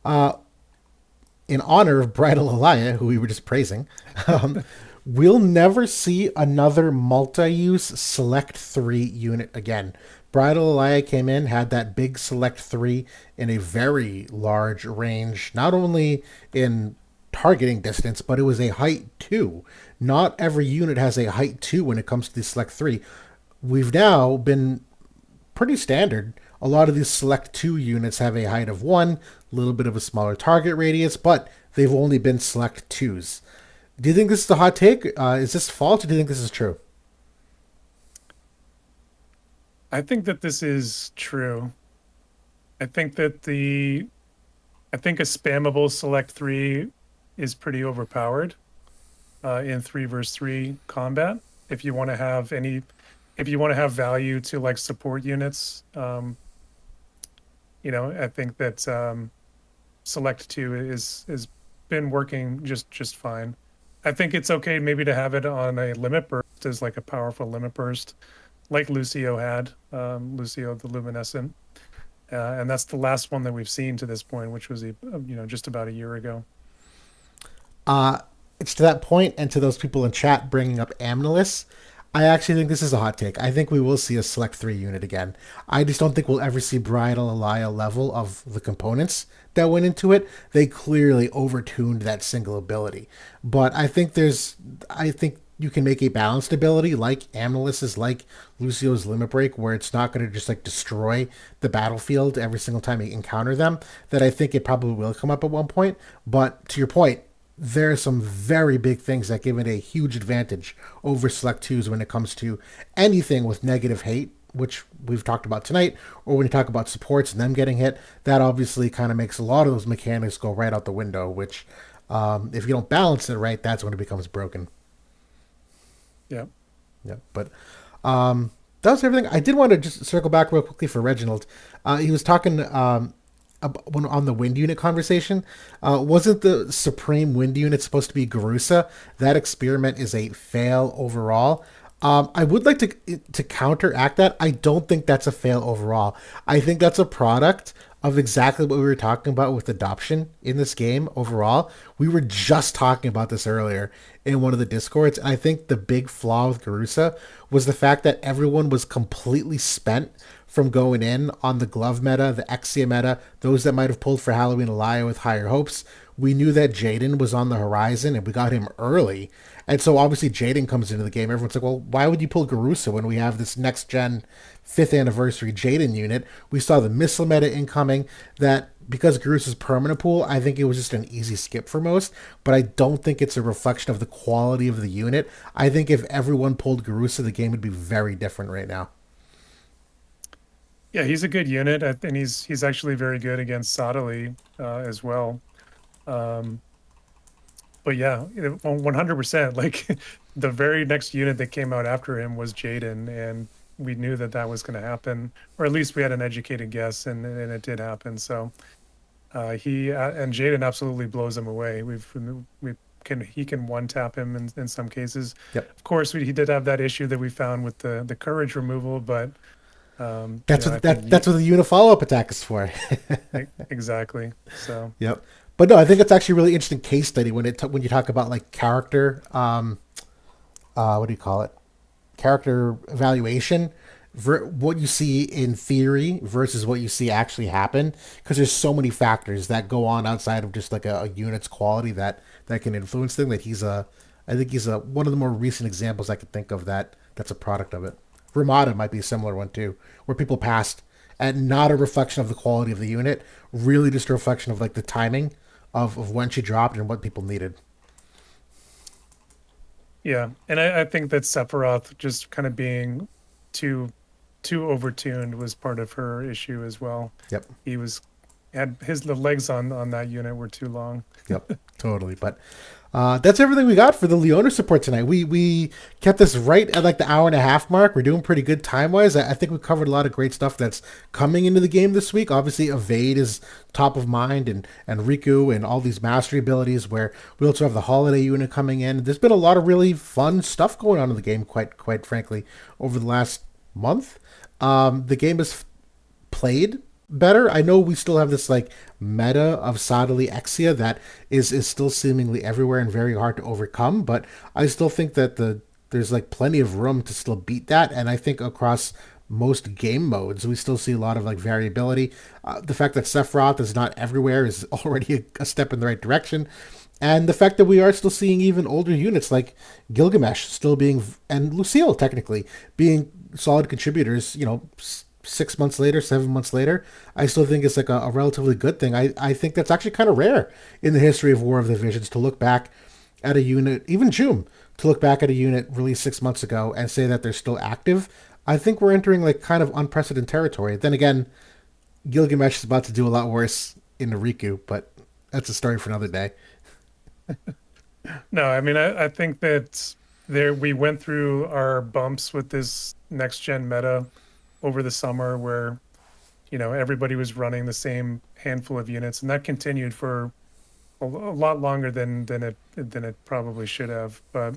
in honor of Bridal Alaya, who we were just praising, um, we'll never see another multi-use Select 3 unit again. Bridal Alaya came in, had that big Select 3 in a very large range, not only in targeting distance, but it was a height 2. Not every unit has a height 2 when it comes to the Select 3. We've now been pretty standard. A lot of these Select 2 units have a height of 1, a little bit of a smaller target radius, but they've only been Select 2s. Do you think this is a hot take? Is this false, or do you think this is true? I think that this is true. I think that I think a spammable Select 3 is pretty overpowered in 3 versus 3 combat. If you want to have if you want to have value to like support units, I think that Select 2 is been working just fine. I think it's okay maybe to have it on a limit burst as like a powerful limit burst, like Lucio had, Lucio the Luminescent, and that's the last one that we've seen to this point, which was just about a year ago. It's to that point, and to those people in chat bringing up Amnelis, I actually think this is a hot take. I think we will see a Select 3 unit again. I just don't think we'll ever see Bridal Alaya level of the components that went into it. They clearly overtuned that single ability. But I think you can make a balanced ability like Amnelis's, like Lucio's Limit Break, where it's not going to just like destroy the battlefield every single time you encounter them. That I think it probably will come up at one point. But to your point, there are some very big things that give it a huge advantage over Select 2s when it comes to anything with negative hate, which we've talked about tonight, or when you talk about supports and them getting hit. That obviously kind of makes a lot of those mechanics go right out the window, which, if you don't balance it right, that's when it becomes broken. Yeah. Yeah. But that was everything. I did want to just circle back real quickly for Reginald. He was talking when on the wind unit conversation. Wasn't the Supreme Wind unit supposed to be Garusa? That experiment is a fail overall. I would like to counteract that. I don't think that's a fail overall. I think that's a product of exactly what we were talking about with adoption in this game overall. We were just talking about this earlier in one of the discords. And I think the big flaw with Garusa was the fact that everyone was completely spent from going in on the glove meta, the Exia meta, those that might have pulled for Halloween Alaya with higher hopes. We knew that Jaden was on the horizon and we got him early. And so obviously Jaden comes into the game. Everyone's like, well, why would you pull Garusa when we have this next gen 5th anniversary Jaden unit? We saw the missile meta incoming that because Garusa's PermaPool, I think it was just an easy skip for most, but I don't think it's a reflection of the quality of the unit. I think if everyone pulled Garusa, the game would be very different right now. Yeah, he's a good unit, and he's actually very good against Sadali as well. But yeah, 100%. Like the very next unit that came out after him was Jaden, and we knew that that was going to happen, or at least we had an educated guess, and it did happen. So he and Jaden absolutely blows him away. He can one tap him in some cases. Yep. Of course, he did have that issue that we found with the courage removal, but that's what the unit follow up attack is for. Exactly. So yep. But no, I think it's actually a really interesting case study when you talk about like character, what do you call it? Character evaluation, what you see in theory versus what you see actually happen, because there's so many factors that go on outside of just like a unit's quality that can influence them. I think he's one of the more recent examples I could think of that's a product of it. Ramada might be a similar one too, where people passed and not a reflection of the quality of the unit, really just a reflection of like the timing of when she dropped and what people needed. Yeah, and I think that Sephiroth just kind of being too overtuned was part of her issue as well. Yep. The legs on that unit were too long. Yep, totally. But that's everything we got for the Leonis support tonight. We kept this right at like the hour and a half mark. We're doing pretty good time wise. I think we covered a lot of great stuff that's coming into the game this week. Obviously, Evade is top of mind, and Rikku and all these mastery abilities. Where we also have the holiday unit coming in. There's been a lot of really fun stuff going on in the game. Quite frankly, over the last month, the game is played better. I know we still have this like meta of Sadly Exia that is still seemingly everywhere and very hard to overcome, but I still think that there's like plenty of room to still beat that, and I think across most game modes we still see a lot of like variability. The fact that Sephiroth is not everywhere is already a step in the right direction, and the fact that we are still seeing even older units like Gilgamesh still being, and Lucille technically being solid contributors, 6 months later, 7 months later, I still think it's like a relatively good thing. I think that's actually kind of rare in the history of War of the Visions to look back at a unit, even Joom, to look back at a unit released 6 months ago and say that they're still active. I think we're entering like kind of unprecedented territory. Then again, Gilgamesh is about to do a lot worse in the Rikku, but that's a story for another day. No, I mean, I think that we went through our bumps with this next gen meta over the summer where, everybody was running the same handful of units, and that continued for a lot longer than it probably should have. But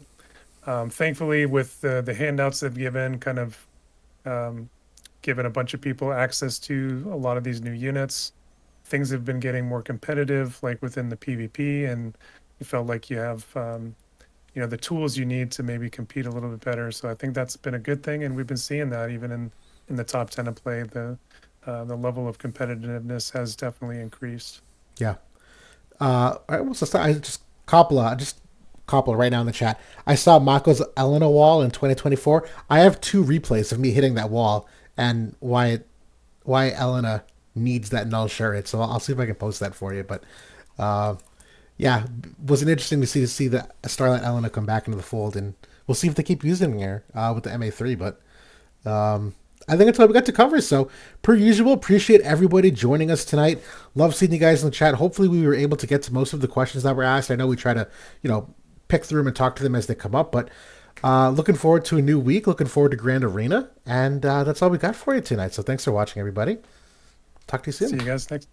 thankfully, with the handouts they've given, kind of given a bunch of people access to a lot of these new units, things have been getting more competitive, like within the PvP, and you felt like you have the tools you need to maybe compete a little bit better. So I think that's been a good thing, and we've been seeing that even in the top 10 of play. The level of competitiveness has definitely increased. Yeah. All right, well, so I just Coppola right now in the chat. I saw Mako's Elena wall in 2024. I have two replays of me hitting that wall and why Elena needs that null shard. So I'll see if I can post that for you. But yeah, was it interesting to see the Starlight Elena come back into the fold, and we'll see if they keep using her with the MA3. But I think that's all we got to cover. So, per usual, appreciate everybody joining us tonight. Love seeing you guys in the chat. Hopefully, we were able to get to most of the questions that were asked. I know we try to, pick through them and talk to them as they come up. But looking forward to a new week. Looking forward to Grand Arena. And that's all we got for you tonight. So, thanks for watching, everybody. Talk to you soon. See you guys next.